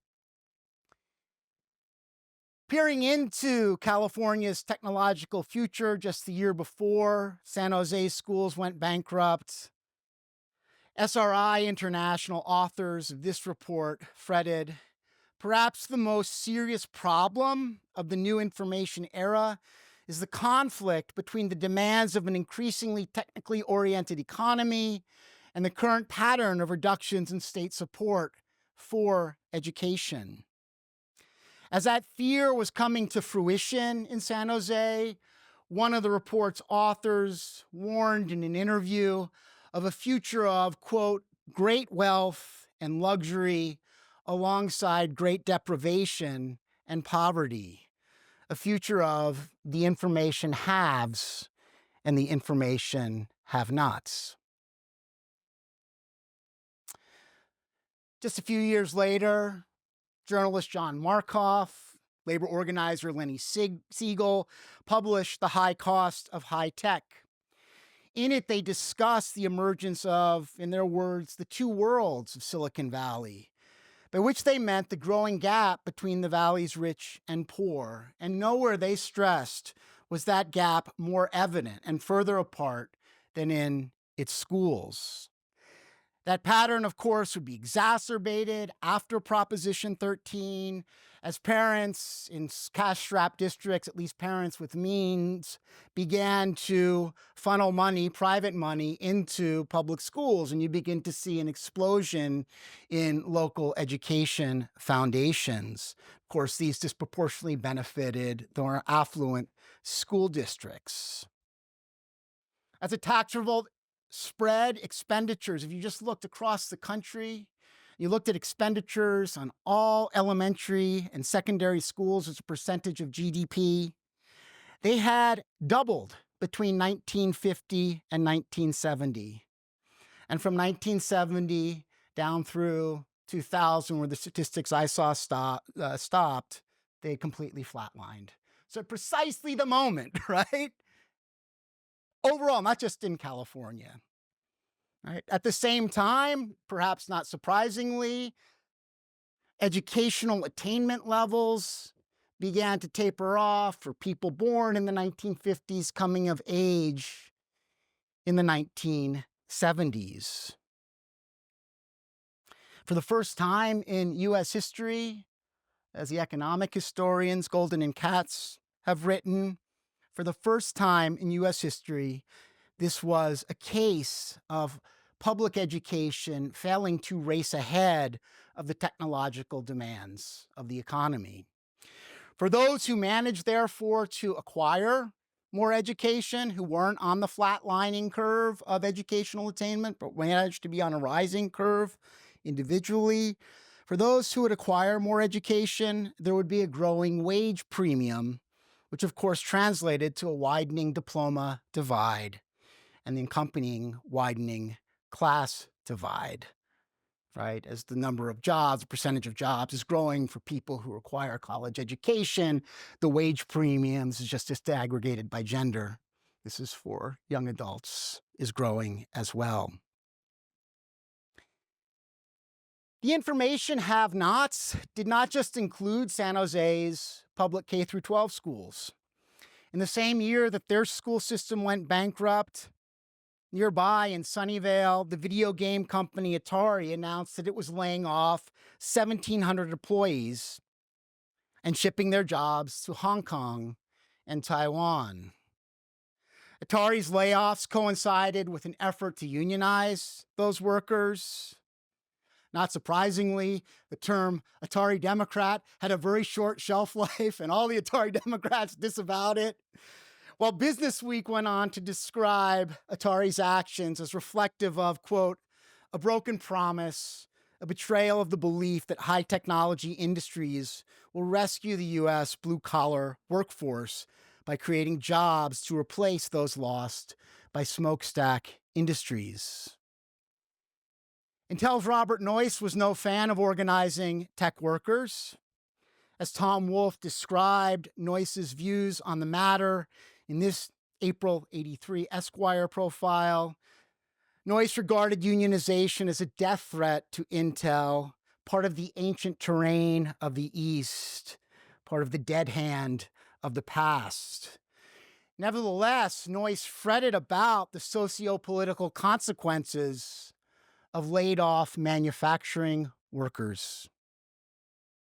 C: Peering into California's technological future just the year before San Jose schools went bankrupt, SRI International authors of this report fretted, perhaps the most serious problem of the new information era is the conflict between the demands of an increasingly technically oriented economy and the current pattern of reductions in state support for education. As that fear was coming to fruition in San Jose, one of the report's authors warned in an interview of a future of, quote, great wealth and luxury alongside great deprivation and poverty. A future of the information haves and the information have-nots. Just a few years later, journalist John Markoff, labor organizer Lenny Siegel published The High Cost of High Tech. In it, they discuss the emergence of, in their words, the 2 worlds of Silicon Valley, by which they meant the growing gap between the valley's rich and poor. And nowhere, they stressed, was that gap more evident and further apart than in its schools. That pattern, of course, would be exacerbated after Proposition 13, as parents in cash-strapped districts, at least parents with means, began to funnel money, private money, into public schools, and you begin to see an explosion in local education foundations. Of course, these disproportionately benefited the more affluent school districts. As a tax revolt spread, expenditures, if you just looked across the country, you looked at expenditures on all elementary and secondary schools as a percentage of GDP, they had doubled between 1950 and 1970. And from 1970 down through 2000, where the statistics I saw stopped, they completely flatlined. So precisely the moment, right? Overall, not just in California. Right? At the same time, perhaps not surprisingly, educational attainment levels began to taper off for people born in the 1950s, coming of age in the 1970s. For the first time in US history, as the economic historians Golden and Katz have written, for the first time in US history, this was a case of public education failing to race ahead of the technological demands of the economy. For those who managed, therefore, to acquire more education, who weren't on the flatlining curve of educational attainment, but managed to be on a rising curve individually, for those who would acquire more education, there would be a growing wage premium, which of course translated to a widening diploma divide and the accompanying widening class divide, right? As the number of jobs, the percentage of jobs is growing for people who require college education, the wage premiums is just disaggregated by gender. This is for young adults, is growing as well. The information have-nots did not just include San Jose's public K-12 schools. In the same year that their school system went bankrupt, nearby in Sunnyvale, the video game company Atari announced that it was laying off 1,700 employees and shipping their jobs to Hong Kong and Taiwan. Atari's layoffs coincided with an effort to unionize those workers. Not surprisingly, the term Atari Democrat had a very short shelf life, and all the Atari Democrats disavowed it. While Business Week went on to describe Atari's actions as reflective of, quote, a broken promise, a betrayal of the belief that high technology industries will rescue the US blue-collar workforce by creating jobs to replace those lost by smokestack industries. Intel's Robert Noyce was no fan of organizing tech workers. As Tom Wolfe described Noyce's views on the matter in this April '83 Esquire profile, Noyce regarded unionization as a death threat to Intel, part of the ancient terrain of the East, part of the dead hand of the past. Nevertheless, Noyce fretted about the socio-political consequences of laid-off manufacturing workers.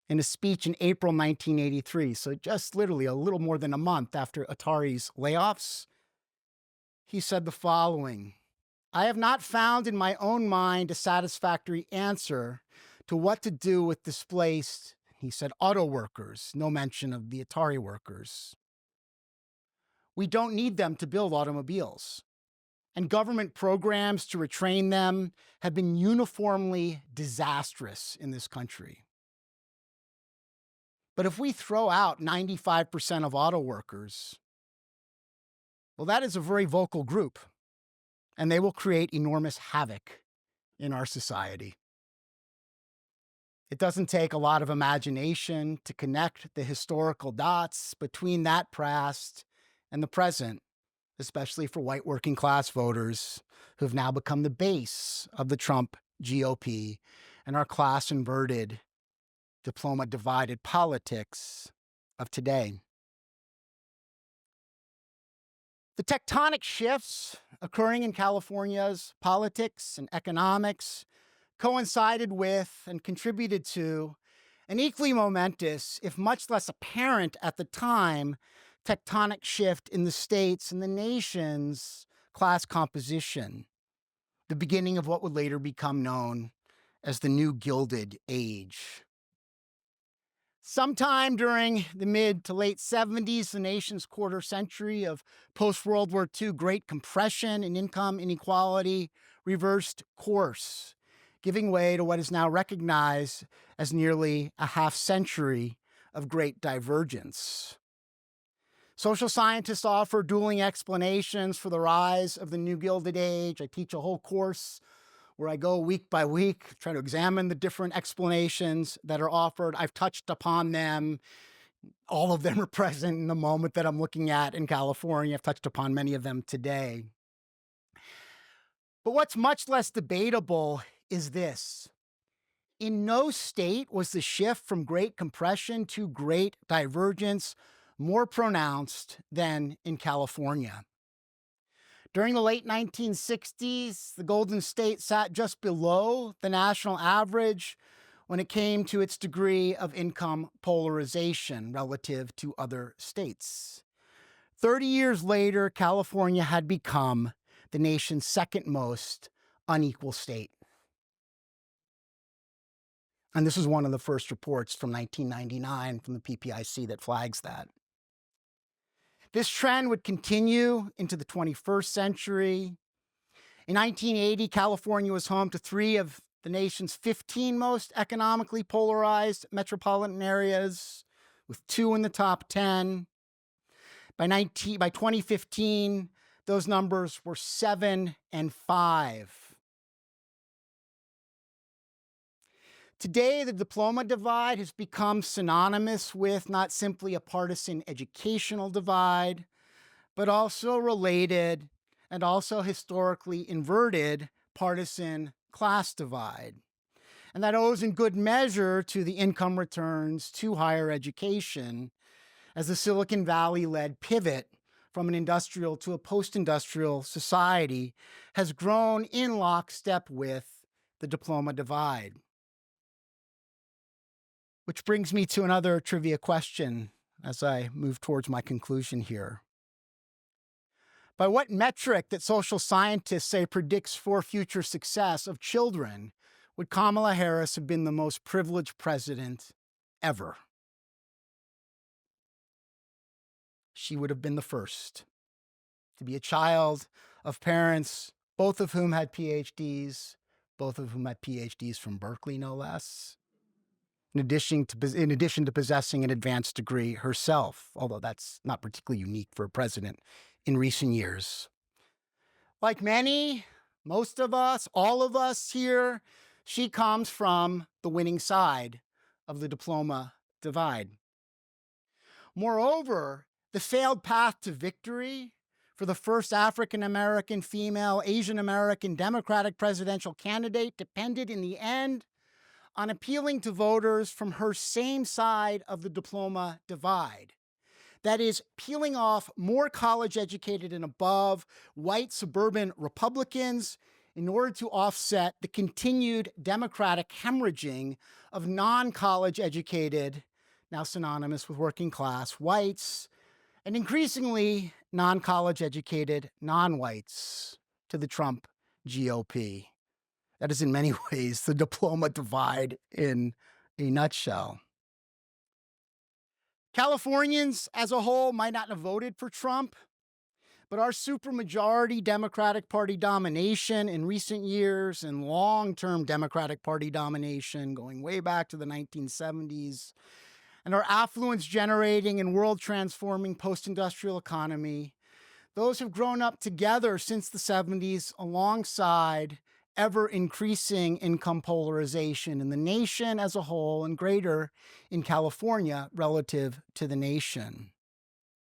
C: In a speech in April 1983, so just literally a little more than a month after Atari's layoffs, he said the following: I have not found in my own mind a satisfactory answer to what to do with displaced, he said, auto workers, no mention of the Atari workers. We don't need them to build automobiles, and government programs to retrain them have been uniformly disastrous in this country. But if we throw out 95% of auto workers, well, that is a very vocal group, and they will create enormous havoc in our society. It doesn't take a lot of imagination to connect the historical dots between that past and the present, especially for white working class voters who have now become the base of the Trump GOP and our class-inverted, diploma-divided politics of today. The tectonic shifts occurring in California's politics and economics coincided with and contributed to an equally momentous, if much less apparent at the time, tectonic shift in the state's and the nation's class composition, the beginning of what would later become known as the New Gilded Age. Sometime during the mid to late 70s, the nation's quarter century of post-World War II great compression and income inequality reversed course, giving way to what is now recognized as nearly a half century of great divergence. Social scientists offer dueling explanations for the rise of the New Gilded Age. I teach a whole course where I go week by week, trying to examine the different explanations that are offered. I've touched upon them. All of them are present in the moment that I'm looking at in California. I've touched upon many of them today. But what's much less debatable is this. In no state was the shift from great compression to great divergence more pronounced than in California. During the late 1960s, the Golden State sat just below the national average when it came to its degree of income polarization relative to other states. 30 years later, California had become the nation's second most unequal state. And this is one of the first reports from 1999 from the PPIC that flags that. This trend would continue into the 21st century. In 1980, California was home to 3 of the nation's 15 most economically polarized metropolitan areas, with 2 in the top 10. By 2015, those numbers were 7 and 5. Today, the diploma divide has become synonymous with not simply a partisan educational divide, but also related and also historically inverted partisan class divide. And that owes in good measure to the income returns to higher education as the Silicon Valley-led pivot from an industrial to a post-industrial society has grown in lockstep with the diploma divide. Which brings me to another trivia question as I move towards my conclusion here. By what metric that social scientists say predicts for future success of children would Kamala Harris have been the most privileged president ever? She would have been the first to be a child of parents, both of whom had PhDs, both of whom had PhDs from Berkeley, no less. In addition to possessing an advanced degree herself, although that's not particularly unique for a president in recent years. Like many, most of us, all of us here, she comes from the winning side of the diploma divide. Moreover, the failed path to victory for the first African American, female, Asian American Democratic presidential candidate depended in the end on appealing to voters from her same side of the diploma divide. That is, peeling off more college-educated and above white suburban Republicans in order to offset the continued Democratic hemorrhaging of non-college educated, now synonymous with working class, whites, and increasingly non-college educated non-whites to the Trump GOP. That is in many ways the diploma divide in a nutshell. Californians as a whole might not have voted for Trump, but our supermajority Democratic Party domination in recent years and long-term Democratic Party domination going way back to the 1970s, and our affluence-generating and world-transforming post-industrial economy, those have grown up together since the 70s alongside ever-increasing income polarization in the nation as a whole and greater in California relative to the nation.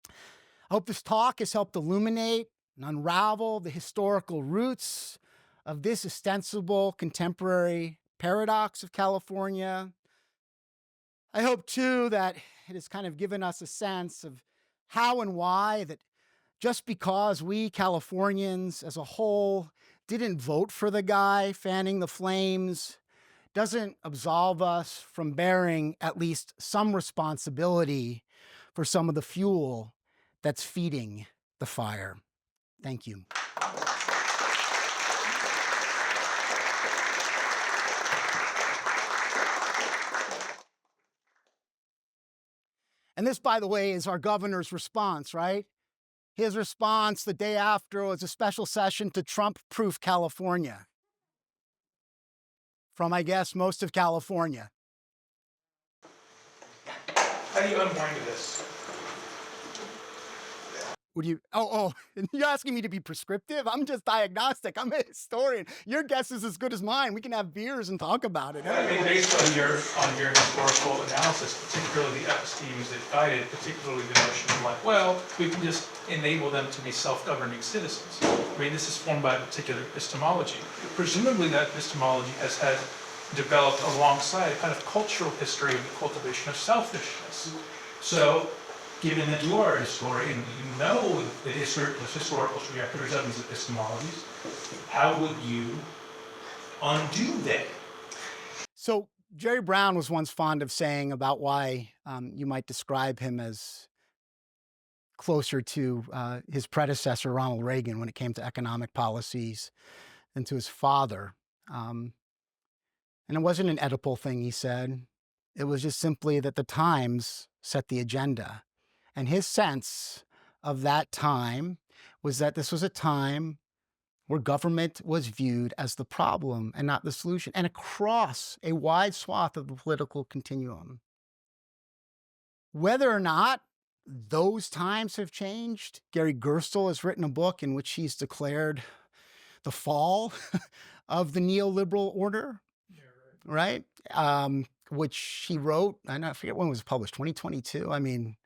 C: I hope this talk has helped illuminate and unravel the historical roots of this ostensible contemporary paradox of California. I hope, too, that it has kind of given us a sense of how and why that just because we Californians as a whole didn't vote for the guy fanning the flames doesn't absolve us from bearing at least some responsibility for some of the fuel that's feeding the fire. Thank you. And this, by the way, is our governor's response, right? His response the day after was a special session to Trump-proof California. From, I guess, most of California.
B: How do you unwind this?
C: Would you? Oh, you're asking me to be prescriptive? I'm just diagnostic. I'm a historian. Your guess is as good as mine. We can have beers and talk about it.
B: I think based on your historical analysis, particularly the epistemes that guided, particularly the notion of like, well, we can just enable them to be self-governing citizens. I mean, this is formed by a particular epistemology. Presumably that epistemology has had developed alongside a kind of cultural history of the cultivation of selfishness. So, given that you are a historian, you know the historical trajectories of these epistemologies, how would you undo that?
C: So Jerry Brown was once fond of saying about why you might describe him as closer to his predecessor, Ronald Reagan, when it came to economic policies than to his father. And it wasn't an Oedipal thing, he said. It was just simply that the times set the agenda. And his sense of that time was that this was a time where government was viewed as the problem and not the solution, and across a wide swath of the political continuum. Whether or not those times have changed, Gary Gerstle has written a book in which he's declared the fall of the neoliberal order, right? Which he wrote, I forget when it was published, 2022. I mean,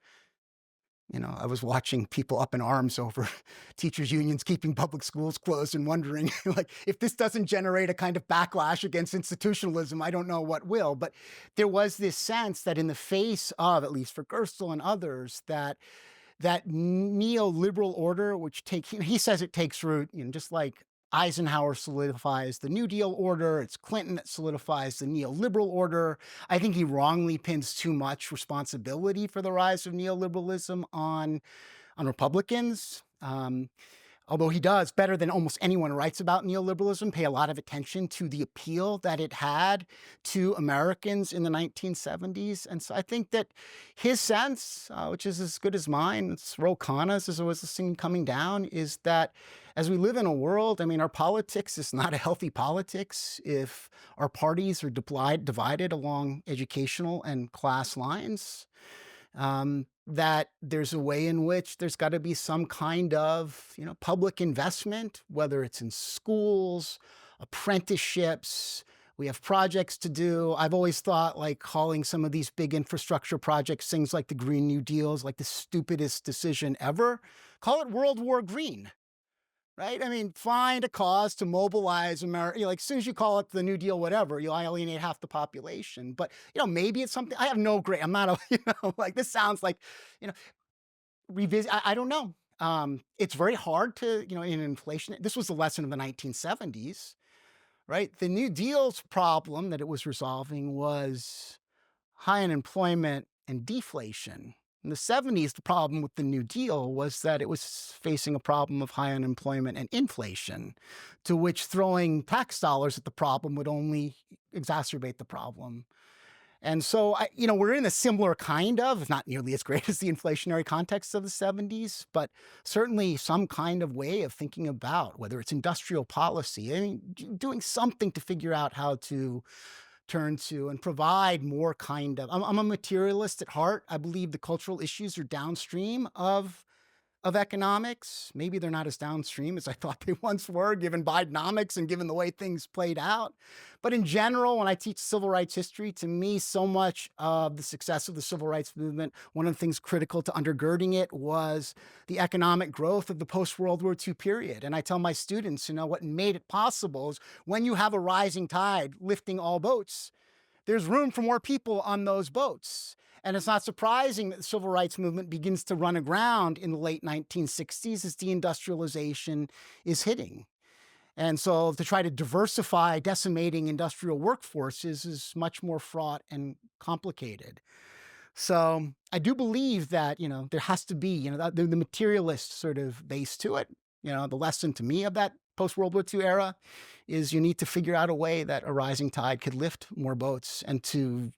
C: I was watching people up in arms over teachers' unions keeping public schools closed and wondering, like, if this doesn't generate a kind of backlash against institutionalism, I don't know what will. But there was this sense that in the face of, at least for Gerstle and others, that neoliberal order, which he says it takes root, just like Eisenhower solidifies the New Deal order, it's Clinton that solidifies the neoliberal order. I think he wrongly pins too much responsibility for the rise of neoliberalism on Republicans. Although he does, better than almost anyone who writes about neoliberalism, pay a lot of attention to the appeal that it had to Americans in the 1970s. And so I think that his sense, which is as good as mine, it's Ro Khanna's as I was listening coming down, is that as we live in a world, I mean, our politics is not a healthy politics if our parties are divided along educational and class lines. That there's a way in which there's got to be some kind of, public investment, whether it's in schools, apprenticeships. We have projects to do. I've always thought like calling some of these big infrastructure projects, things like the Green New Deals, like the stupidest decision ever. Call it World War Green. Right? I mean, find a cause to mobilize America. Like, as soon as you call it the New Deal, whatever, you'll alienate half the population. But, maybe it's something, I have no great, I'm not like, this sounds like, revisit, I don't know. It's very hard to, in inflation, this was the lesson of the 1970s, right? The New Deal's problem that it was resolving was high unemployment and deflation. In the 70s, the problem with the New Deal was that it was facing a problem of high unemployment and inflation, to which throwing tax dollars at the problem would only exacerbate the problem. And so, we're in a similar kind of, not nearly as great as the inflationary context of the 70s, but certainly some kind of way of thinking about whether it's industrial policy, I mean, doing something to figure out how to turn to and provide more kind of, I'm a materialist at heart. I believe the cultural issues are downstream of economics. Maybe they're not as downstream as I thought they once were, given Bidenomics and given the way things played out. But in general, when I teach civil rights history, to me, so much of the success of the civil rights movement, one of the things critical to undergirding it was the economic growth of the post-World War II period. And I tell my students, what made it possible is when you have a rising tide lifting all boats, there's room for more people on those boats. And it's not surprising that the civil rights movement begins to run aground in the late 1960s as deindustrialization is hitting. And so to try to diversify decimating industrial workforces is much more fraught and complicated. So I do believe that, there has to be, the materialist sort of base to it. The lesson to me of that post-World War II era is you need to figure out a way that a rising tide could lift more boats and to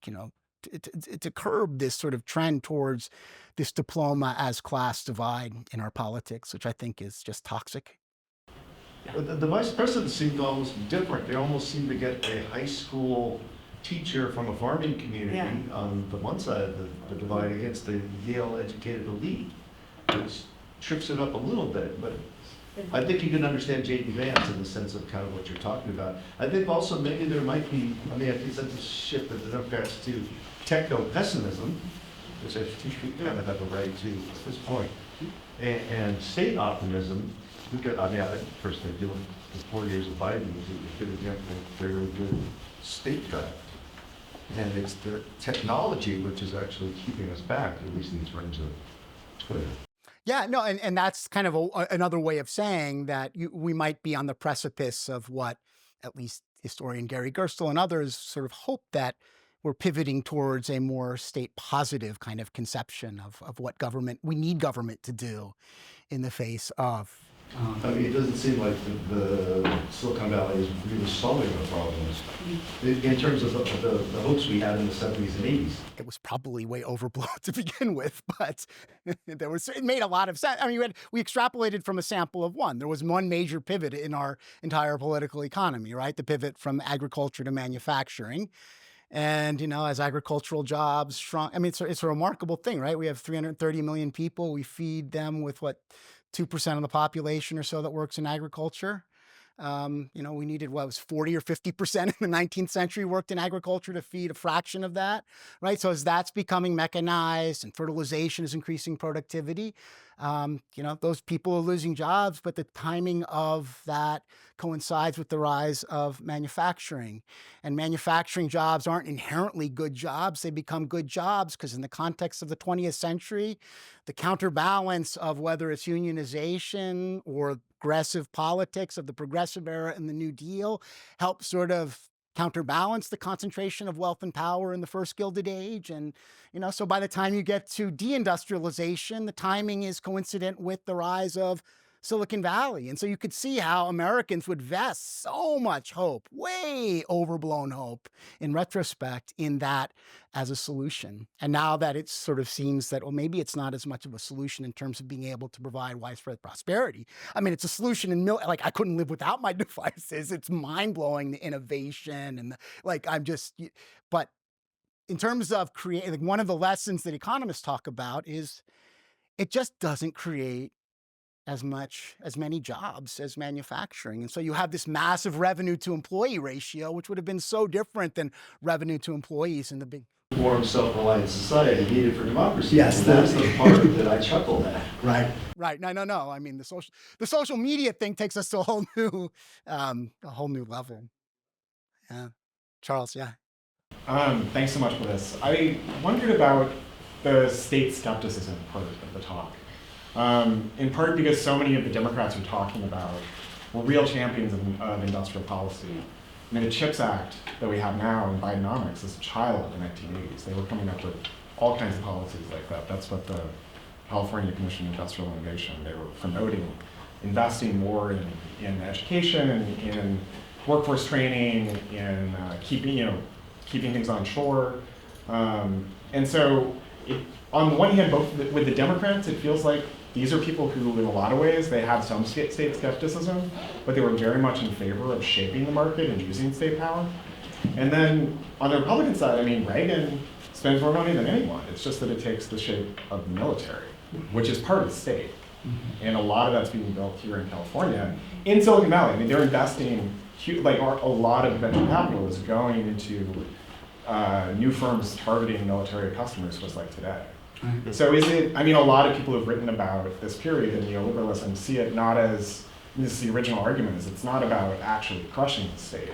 C: curb this sort of trend towards this diploma as class divide in our politics, which I think is just toxic.
D: The vice president seemed to almost be different. They almost seemed to get a high school teacher from a farming community on the one side of the divide against the Yale-educated elite, which trips it up a little bit, but I think you can understand J.D. Vance in the sense of kind of what you're talking about. I think also maybe there might be, I mean, I think that's a shift of the Democrats to techno-pessimism, which I think we kind of have a right to at this point, and state optimism. I mean, I personally feel the 4 years of Biden was a good example of very good state draft. And it's the technology which is actually keeping us back, at least in terms of Twitter.
C: Yeah, no, and that's kind of another way of saying that we might be on the precipice of what at least historian Gary Gerstle and others sort of hope that we're pivoting towards a more state positive kind of conception of what we need government to do in the face of.
D: I mean, it doesn't seem like the Silicon Valley is really solving the problems in terms of the hopes we had in the 70s and 80s.
C: It was probably way overblown to begin with, but it made a lot of sense. I mean, we extrapolated from a sample of one. There was one major pivot in our entire political economy, right? The pivot from agriculture to manufacturing. And, as agricultural jobs shrunk, I mean, it's a remarkable thing, right? We have 330 million people. We feed them with 2% of the population or so that works in agriculture. We needed was 40 or 50% in the 19th century worked in agriculture to feed a fraction of that, right? So as that's becoming mechanized and fertilization is increasing productivity, those people are losing jobs, but the timing of that coincides with the rise of manufacturing. And manufacturing jobs aren't inherently good jobs. They become good jobs because in the context of the 20th century, the counterbalance of whether it's unionization or aggressive politics of the progressive era and the New Deal helped sort of counterbalance the concentration of wealth and power in the first Gilded Age. And, so by the time you get to deindustrialization, the timing is coincident with the rise of Silicon Valley. And so you could see how Americans would vest so much hope, way overblown hope in retrospect, in that as a solution. And now that it sort of seems that, well, maybe it's not as much of a solution in terms of being able to provide widespread prosperity. I mean, it's a solution in I couldn't live without my devices. It's mind-blowing, the innovation and but in terms of creating, one of the lessons that economists talk about is it just doesn't create as many jobs as manufacturing. And so you have this massive revenue to employee ratio, which would have been so different than revenue to employees in the big
D: Warm, self-reliant society needed for democracy.
C: Yes,
D: and that's the part that I chuckle at.
C: Right. No. I mean, the social media thing takes us to a whole new level. Yeah. Charles, yeah.
E: Thanks so much for this. I wondered about the state skepticism part of the talk. In part because so many of the Democrats you're talking about were real champions of industrial policy. I mean, the CHIPS Act that we have now in Bidenomics is a child of the 1980s. They were coming up with all kinds of policies like that. That's what the California Commission on Industrial Innovation, they were promoting investing more in education and in workforce training, in keeping things on shore. And so on the one hand, both with the Democrats, it feels like these are people who, in a lot of ways, they have some state skepticism, but they were very much in favor of shaping the market and using state power. And then on the Republican side, I mean, Reagan spends more money than anyone. It's just that it takes the shape of the military, which is part of the state. And a lot of that's being built here in California. In Silicon Valley, I mean, they're investing, a lot of venture capital is going into new firms targeting military customers just like today. So a lot of people who've written about this period in neoliberalism see it not as, this is the original argument, is it's not about actually crushing the state.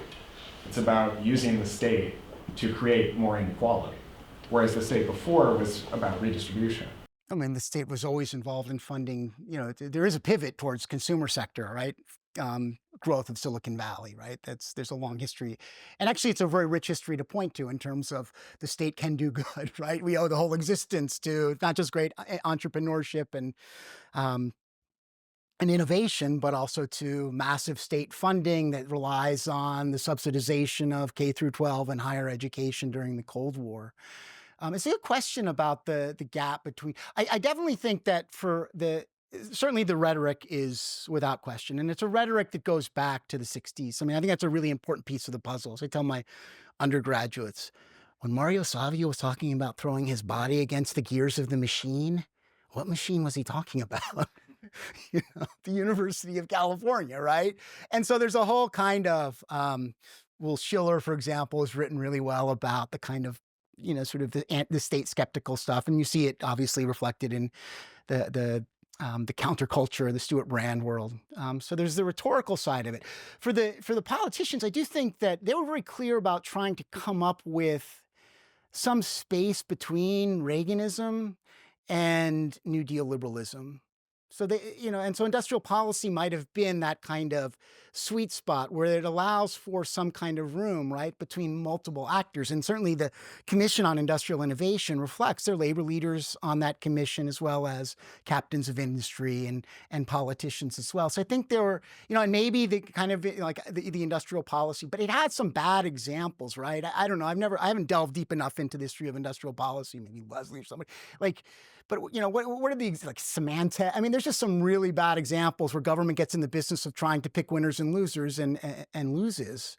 E: It's about using the state to create more inequality. Whereas the state before was about redistribution.
C: I mean, the state was always involved in funding, there is a pivot towards consumer sector, right? Growth of Silicon Valley, right? There's a long history. And actually, it's a very rich history to point to in terms of the state can do good, right? We owe the whole existence to not just great entrepreneurship and innovation, but also to massive state funding that relies on the subsidization of K through 12 and higher education during the Cold War. Is there a question about the gap between, I definitely think that certainly the rhetoric is without question, and it's a rhetoric that goes back to the 60s. I mean, I think that's a really important piece of the puzzle. So I tell my undergraduates, when Mario Savio was talking about throwing his body against the gears of the machine, what machine was he talking about? the University of California, right? And so there's a whole kind of, well, Schiller, for example, has written really well about the kind of, sort of the state skeptical stuff, and you see it obviously reflected in the counterculture, the Stuart Brand world. So there's the rhetorical side of it. For the politicians, I do think that they were very clear about trying to come up with some space between Reaganism and New Deal liberalism. So and so industrial policy might have been that kind of sweet spot where it allows for some kind of room, right, between multiple actors. And certainly the Commission on Industrial Innovation reflects their labor leaders on that commission, as well as captains of industry and politicians as well. So I think there were, and maybe the kind of like the industrial policy, but it had some bad examples, right? I don't know. I haven't delved deep enough into the history of industrial policy. Maybe Leslie or somebody like. But what are the like Symantec? I mean, there's just some really bad examples where government gets in the business of trying to pick winners and losers and loses.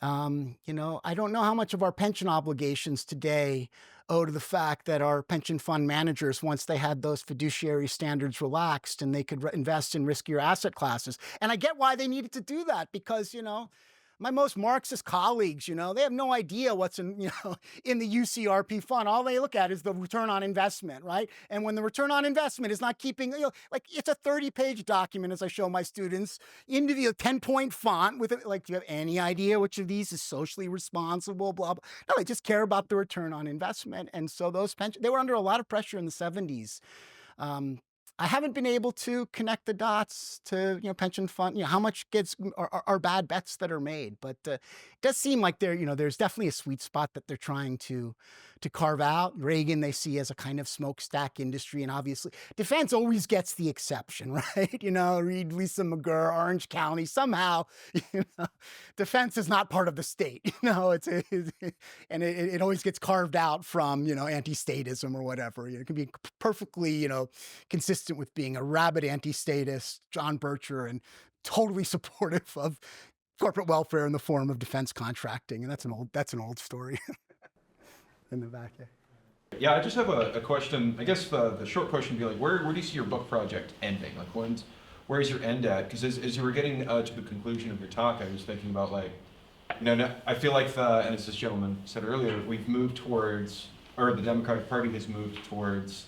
C: I don't know how much of our pension obligations today owe to the fact that our pension fund managers, once they had those fiduciary standards relaxed and they could invest in riskier asset classes. And I get why they needed to do that because, my most Marxist colleagues, they have no idea what's in, in the UCRP fund. All they look at is the return on investment, right? And when the return on investment is not keeping, like it's a 30-page document, as I show my students, into the 10-point font with do you have any idea which of these is socially responsible, blah, blah. No, they just care about the return on investment. And so those pensions, they were under a lot of pressure in the 70s. I haven't been able to connect the dots to, pension fund, how much are bad bets that are made. But it does seem like there's definitely a sweet spot that they're trying to carve out. Reagan, they see as a kind of smokestack industry. And obviously defense always gets the exception, right? Read Lisa McGurr, Orange County, somehow, defense is not part of the state, and it always gets carved out from, anti-statism or whatever. It can be perfectly, consistent with being a rabid anti-statist, John Bircher, and totally supportive of corporate welfare in the form of defense contracting. And that's an old story. In the back, yeah.
F: Yeah, I just have a question. I guess the short question would be like, where do you see your book project ending? Like, where's your end at? Because as you were getting to the conclusion of your talk, I was thinking about like, I feel like and as this gentleman said earlier, we've moved towards, or the Democratic Party has moved towards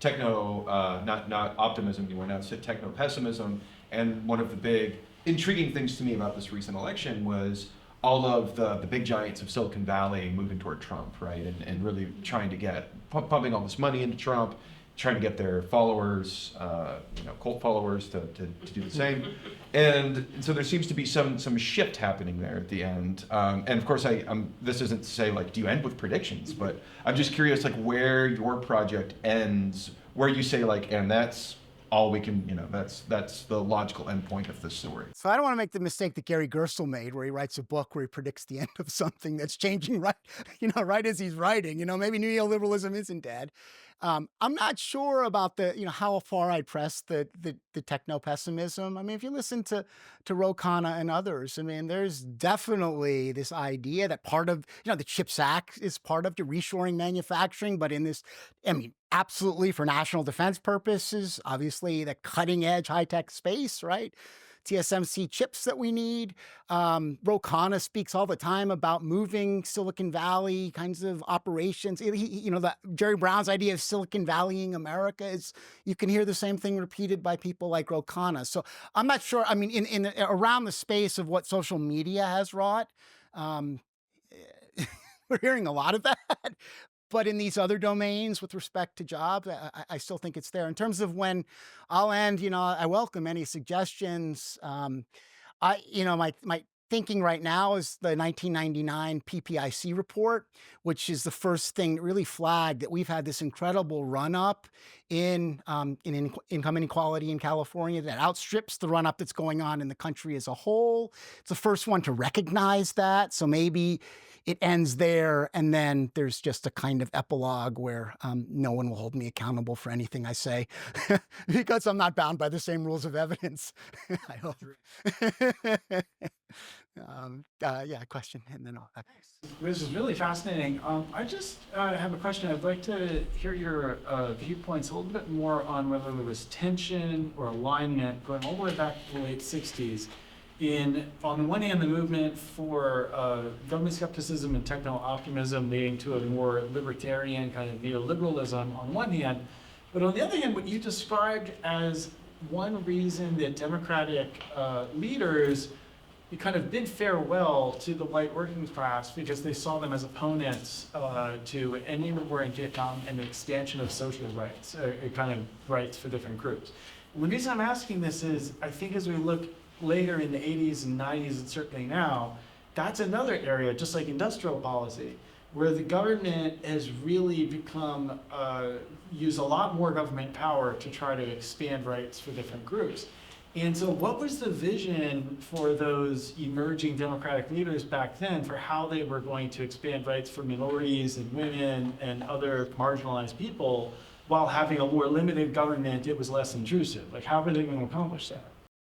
F: not optimism anymore, now it's techno-pessimism. And one of the big intriguing things to me about this recent election was all of the big giants of Silicon Valley moving toward Trump, right? And really trying to get, pumping all this money into Trump, trying to get their followers, cult followers to do the same. And so there seems to be some shift happening there at the end. And of course, this isn't to say like, do you end with predictions? But I'm just curious, like where your project ends, where you say like, and that's all we can, that's the logical endpoint of this story.
C: So I don't want to make the mistake that Gary Gerstle made, where he writes a book where he predicts the end of something that's changing right as he's writing. Maybe neoliberalism isn't dead. I'm not sure about how far I'd press the techno-pessimism. I mean, if you listen to Ro Khanna and others, I mean, there's definitely this idea that part of, the CHIPS Act is part of the reshoring manufacturing, but in this, absolutely for national defense purposes, obviously the cutting edge high-tech space, right? TSMC chips that we need. Ro Khanna speaks all the time about moving Silicon Valley kinds of operations. Jerry Brown's idea of Silicon Valleying America is, you can hear the same thing repeated by people like Ro Khanna. So I'm not sure, in around the space of what social media has wrought, we're hearing a lot of that. But in these other domains with respect to jobs, I still think it's there. In terms of when I'll end, I welcome any suggestions. My thinking right now is the 1999 PPIC report, which is the first thing that really flagged that we've had this incredible run-up in income inequality in California that outstrips the run-up that's going on in the country as a whole. It's the first one to recognize that. So maybe it ends there, and then there's just a kind of epilogue where no one will hold me accountable for anything I say because I'm not bound by the same rules of evidence, I hope. Yeah, question, and then I'll.
G: This is really fascinating. I just have a question. I'd like to hear your viewpoints a little bit more on whether there was tension or alignment going all the way back to the late 60s in, on the one hand, the movement for government skepticism and techno-optimism leading to a more libertarian kind of neoliberalism on one hand, but on the other hand, what you described as one reason that Democratic leaders kind of bid farewell to the white working class because they saw them as opponents to any oriented an expansion of social rights, kind of rights for different groups. And the reason I'm asking this is I think as we look later in the 80s and 90s and certainly now, that's another area, just like industrial policy, where the government has really become, use a lot more government power to try to expand rights for different groups. And so what was the vision for those emerging democratic leaders back then for how they were going to expand rights for minorities and women and other marginalized people while having a more limited government that was less intrusive? Like, how were they going to accomplish that?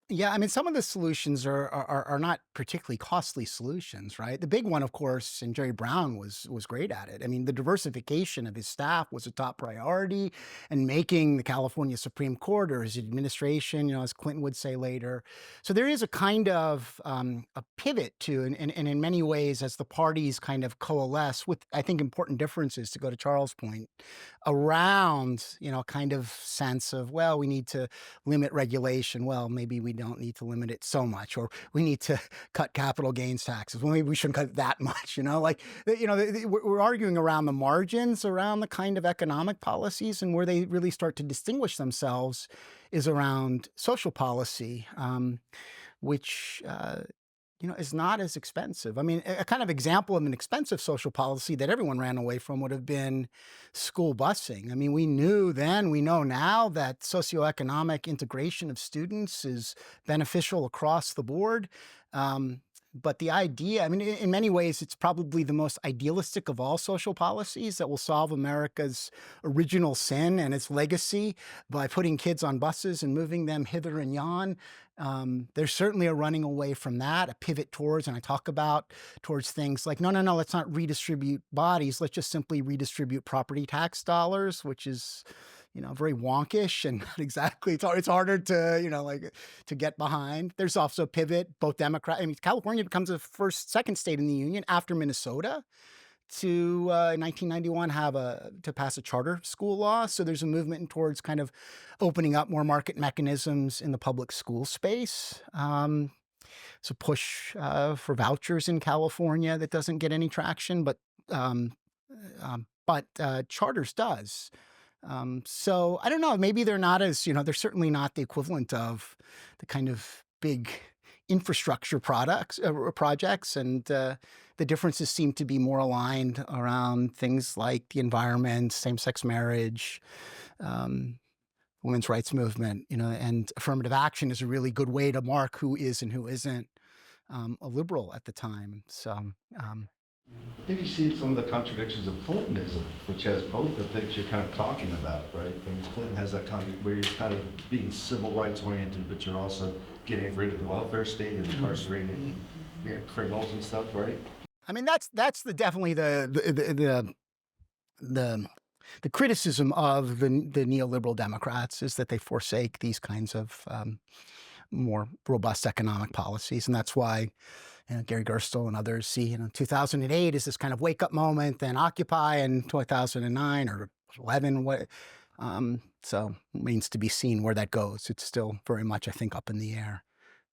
C: Yeah, I mean, some of the solutions are not particularly costly solutions, right? The big one, of course, and Jerry Brown was great at it. I mean, the diversification of his staff was a top priority, and making the California Supreme Court or his administration, as Clinton would say later. So there is a kind of a pivot to, and in many ways, as the parties kind of coalesce with, I think, important differences, to go to Charles' point, around, kind of sense of, well, we need to limit regulation. Well, maybe we don't need to limit it so much, or we need to cut capital gains taxes. Well, maybe we shouldn't cut that much, we're arguing around the margins, around the kind of economic policies, and where they really start to distinguish themselves is around social policy, which, is not as expensive. I mean, a kind of example of an expensive social policy that everyone ran away from would have been school busing. I mean, we knew then, we know now that socioeconomic integration of students is beneficial across the board. But the idea, I mean, in many ways, it's probably the most idealistic of all social policies that will solve America's original sin and its legacy by putting kids on buses and moving them hither and yon. There's certainly a running away from that, a pivot towards, and I talk about, towards things like, no, let's not redistribute bodies. Let's just simply redistribute property tax dollars, which is, very wonkish and not exactly, it's harder to, to get behind. There's also a pivot, both California becomes the second state in the union after Minnesota to in 1991 to pass a charter school law. So there's a movement towards kind of opening up more market mechanisms in the public school space. So push for vouchers in California that doesn't get any traction, but charters does. So I don't know, maybe they're not as, they're certainly not the equivalent of the kind of big infrastructure projects, and the differences seem to be more aligned around things like the environment, same-sex marriage, women's rights movement, and affirmative action is a really good way to mark who is and who isn't a liberal at the time. So
D: I think you see some of the contradictions of Clintonism, which has both the things you're kind of talking about, right? I mean, Clinton has that kind of, where you're kind of being civil rights oriented, but you're also getting rid of the welfare state and incarcerating criminals and stuff, right?
C: I mean, that's definitely the criticism of the neoliberal Democrats, is that they forsake these kinds of more robust economic policies, and that's why Gary Gerstle and others see 2008 is this kind of wake up moment, then Occupy in 2009 or 11. So it remains to be seen where that goes. It's still very much, I think, up in the air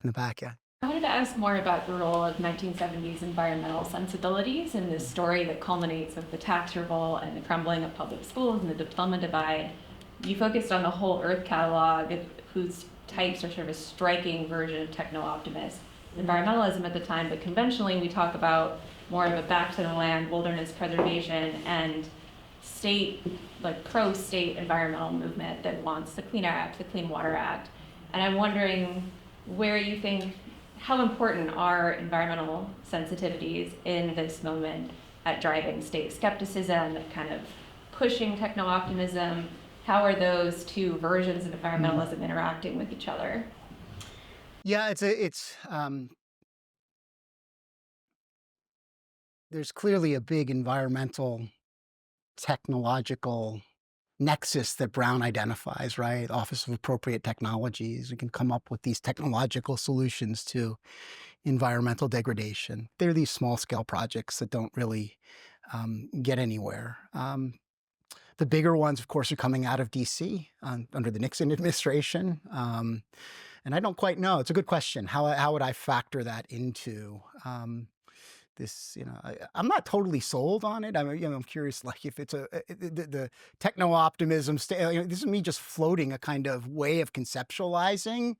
C: in the back. Yeah.
H: I wanted to ask more about the role of 1970s environmental sensibilities in this story that culminates with the tax revolt and the crumbling of public schools and the diploma divide. You focused on the whole Earth catalog, whose types are sort of a striking version of techno-optimist environmentalism at the time, but conventionally we talk about more of a back to the land, wilderness preservation, and state, like pro-state environmental movement that wants the Clean Air Act, the Clean Water Act. And I'm wondering where you think, how important are environmental sensitivities in this moment at driving state skepticism, kind of pushing techno-optimism? How are those two versions of environmentalism interacting with each other?
C: Yeah, there's clearly a big environmental, technological nexus that Brown identifies, right? Office of Appropriate Technologies. We can come up with these technological solutions to environmental degradation. They're these small scale projects that don't really get anywhere. The bigger ones, of course, are coming out of DC under the Nixon administration. And I don't quite know. It's a good question. How would I factor that into this? I'm not totally sold on it. I'm curious, like if it's the techno optimism. This is me just floating a kind of way of conceptualizing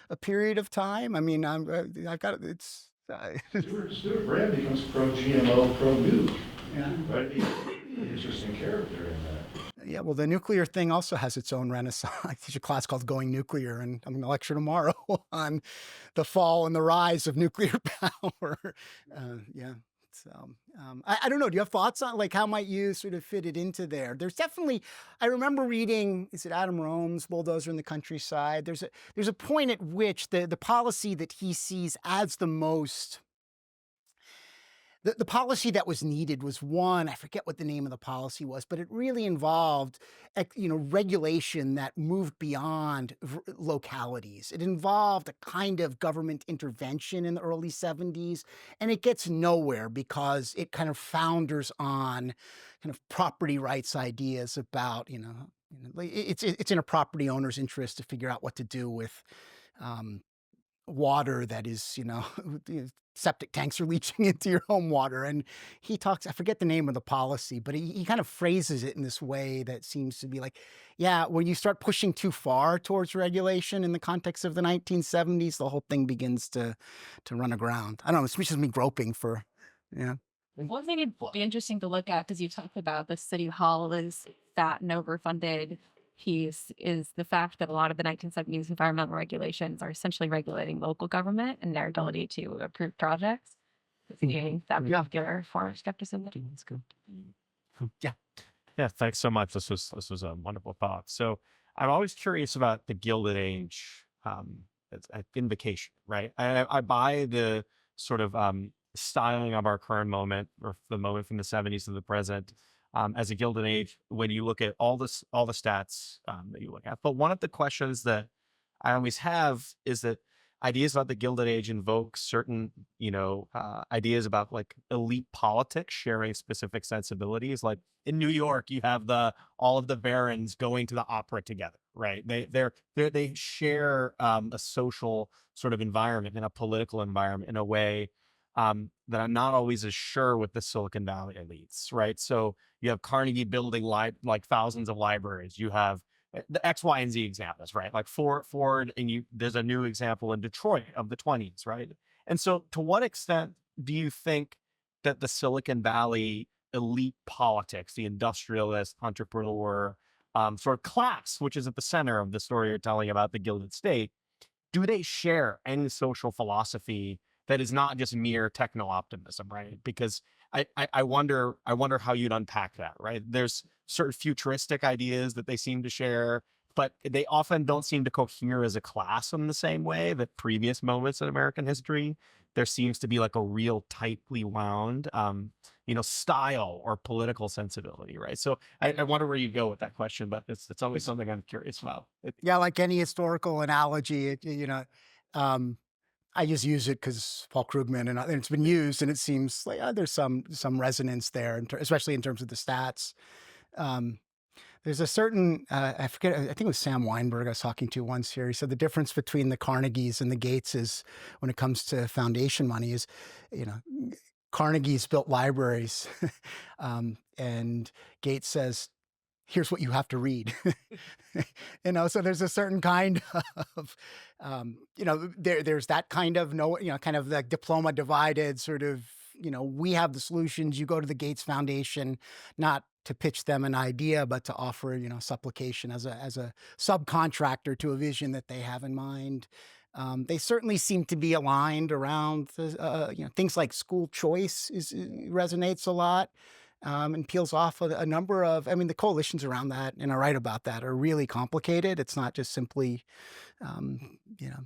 C: a period of time. I mean, I've got it's.
D: Stuart Brand becomes pro-GMO, pro-nuke.
C: Yeah.
D: Right? He's an interesting character in that.
C: Yeah, well, the nuclear thing also has its own renaissance. I teach a class called Going Nuclear, and I'm going to lecture tomorrow on the fall and the rise of nuclear power. Yeah. So I don't know. Do you have thoughts on like how might you sort of fit it into there? There's definitely. I remember reading. Is it Adam Rome's Bulldozer in the Countryside? There's a point at which the policy that he sees as the most. The policy that was needed was one, I forget what the name of the policy was, but it really involved, regulation that moved beyond localities. It involved a kind of government intervention in the early 70s, and it gets nowhere because it kind of founders on kind of property rights ideas about, it's in a property owner's interest to figure out what to do with water that is, septic tanks are leaching into your home water. And he talks, I forget the name of the policy, but he kind of phrases it in this way that seems to be like, yeah, when you start pushing too far towards regulation in the context of the 1970s, the whole thing begins to run aground. I don't know, it's just me groping for, yeah.
H: One thing it'd be interesting to look at, because you talked about the city hall is fat and overfunded piece, is the fact that a lot of the 1970s environmental regulations are essentially regulating local government and their ability to approve projects. Seeing that particular form of skepticism.
C: That's good. Yeah.
I: Yeah, thanks so much. This was a wonderful thought. So I'm always curious about the Gilded Age invocation, right? I buy the sort of styling of our current moment, or the moment from the 70s to the present, as a Gilded Age when you look at all the stats that you look at. But one of the questions that I always have is that ideas about the Gilded Age invoke certain, ideas about like elite politics sharing specific sensibilities. Like in New York, you have all of the barons going to the opera together, right? They share a social sort of environment and a political environment in a way that I'm not always as sure with the Silicon Valley elites, right? So you have Carnegie building like thousands of libraries. You have the X, Y, and Z examples, right? Like Ford, and there's a new example in Detroit of the 20s, right? And so to what extent do you think that the Silicon Valley elite politics, the industrialist, entrepreneur, sort of class, which is at the center of the story you're telling about the Gilded State, do they share any social philosophy that is not just mere techno-optimism, right? Because I wonder how you'd unpack that, right? There's certain futuristic ideas that they seem to share, but they often don't seem to cohere as a class in the same way that previous moments in American history. There seems to be like a real tightly wound, style or political sensibility, right? So I wonder where you go with that question, but it's always something I'm curious about.
C: Yeah, like any historical analogy, I just use it because Paul Krugman and it's been used, and it seems like there's some resonance there, especially in terms of the stats. There's a certain I forget. I think it was Sam Weinberg I was talking to once here. He said the difference between the Carnegies and the Gateses when it comes to foundation money is, Carnegie's built libraries, and Gates says, here's what you have to read. So there's a certain kind of, there's that kind of kind of like diploma divided sort of, we have the solutions. You go to the Gates Foundation, not to pitch them an idea, but to offer, supplication as a subcontractor to a vision that they have in mind. They certainly seem to be aligned around, things like school choice resonates a lot. And peels off a number of, the coalitions around that, and I write about that, are really complicated. It's not just simply,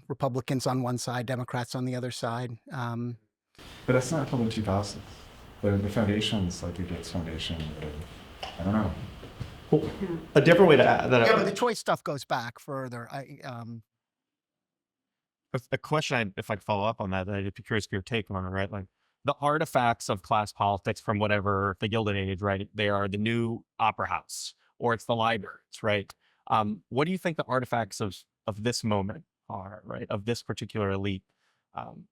C: Republicans on one side, Democrats on the other side.
E: But that's not from the 2000s. the foundations, like the Gates Foundation, I don't know.
J: Well, a different way to add that.
C: Yeah, but the choice stuff goes back further.
I: A question, if I could follow up on that, I'd be curious for your take on it, right? Like the artifacts of class politics from whatever the Gilded Age, right? They are the new opera house, or it's the libraries, right? What do you think the artifacts of this moment are, right? Of this particular elite?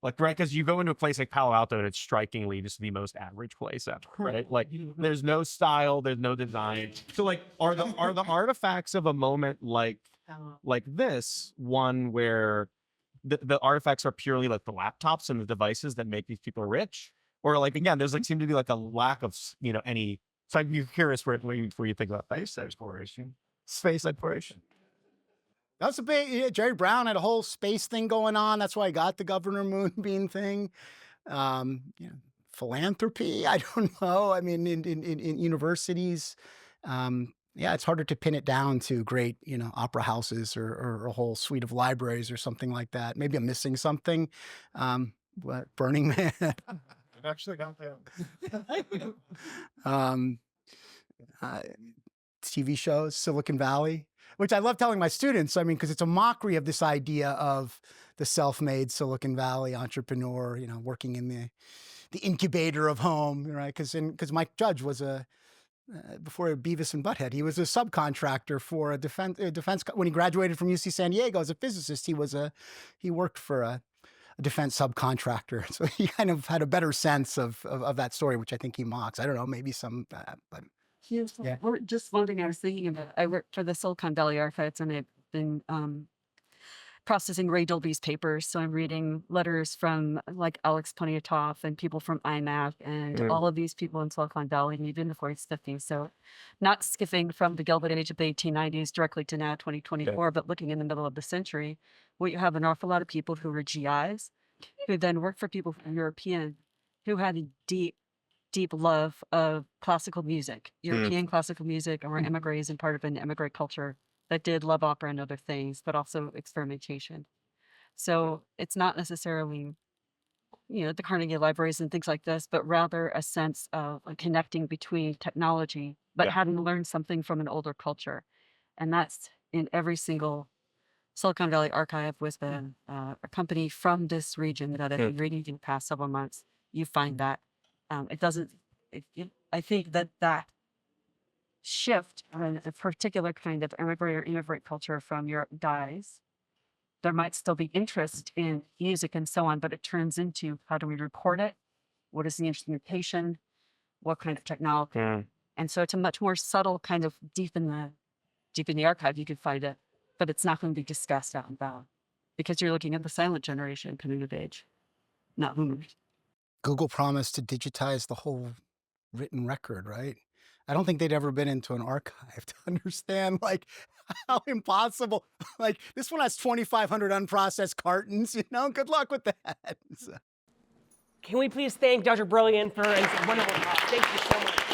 I: Like, right, because you go into a place like Palo Alto and it's strikingly just the most average place ever, right? Like, there's no style, there's no design. So, like, are the artifacts of a moment like this one where the artifacts are purely like the laptops and the devices that make these people rich, or like again, there's like seem to be like a lack of any. So I'm curious where you think about space exploration. Space exploration.
C: That's a big. Jerry Brown had a whole space thing going on. That's why I got the Governor Moonbeam thing. Philanthropy. I don't know. I mean, in universities. Yeah, it's harder to pin it down to great, opera houses or a whole suite of libraries or something like that. Maybe I'm missing something. What, Burning Man?
E: I've actually got that.
C: TV shows, Silicon Valley, which I love telling my students. I mean, because it's a mockery of this idea of the self-made Silicon Valley entrepreneur, working in the incubator of home, right? Because Mike Judge was before Beavis and Butthead, he was a subcontractor for a defense. When he graduated from UC San Diego as a physicist, he worked for a defense subcontractor. So he kind of had a better sense of that story, which I think he mocks. I don't know, maybe some, but
K: Yes,
C: yeah.
K: just one thing I was thinking about. I work for the Silicon Valley Archives, and I've been processing Ray Dolby's papers. So I'm reading letters from like Alex Poniatov and people from IMAC and all of these people in Silicon Valley, and even the 40s, 50s. So not skipping from the Gilded Age of the 1890s directly to now 2024, but looking in the middle of the century, where you have an awful lot of people who were GIs, who then worked for people from European, who had a deep love of classical music, European classical music, and were emigres and part of an emigre culture that did love opera and other things, but also experimentation. So it's not necessarily, the Carnegie libraries and things like this, but rather a sense of connecting between technology, but having learned something from an older culture. And that's in every single Silicon Valley archive with a company from this region that I've been reading in the past several months. You find that I think that shift in a particular kind of immigrant culture from Europe dies. There might still be interest in music and so on, but it turns into how do we report it? What is the instrumentation? What kind of technology? And so it's a much more subtle kind of deep in the archive you could find it, but it's not going to be discussed out and about because you're looking at the silent generation coming of age, not boomers.
C: Google promised to digitize the whole written record, right? I don't think they'd ever been into an archive to understand how impossible. This one has 2,500 unprocessed cartons. Good luck with that.
A: Can we please thank Dr. Brilliant for a wonderful talk? Thank you so much.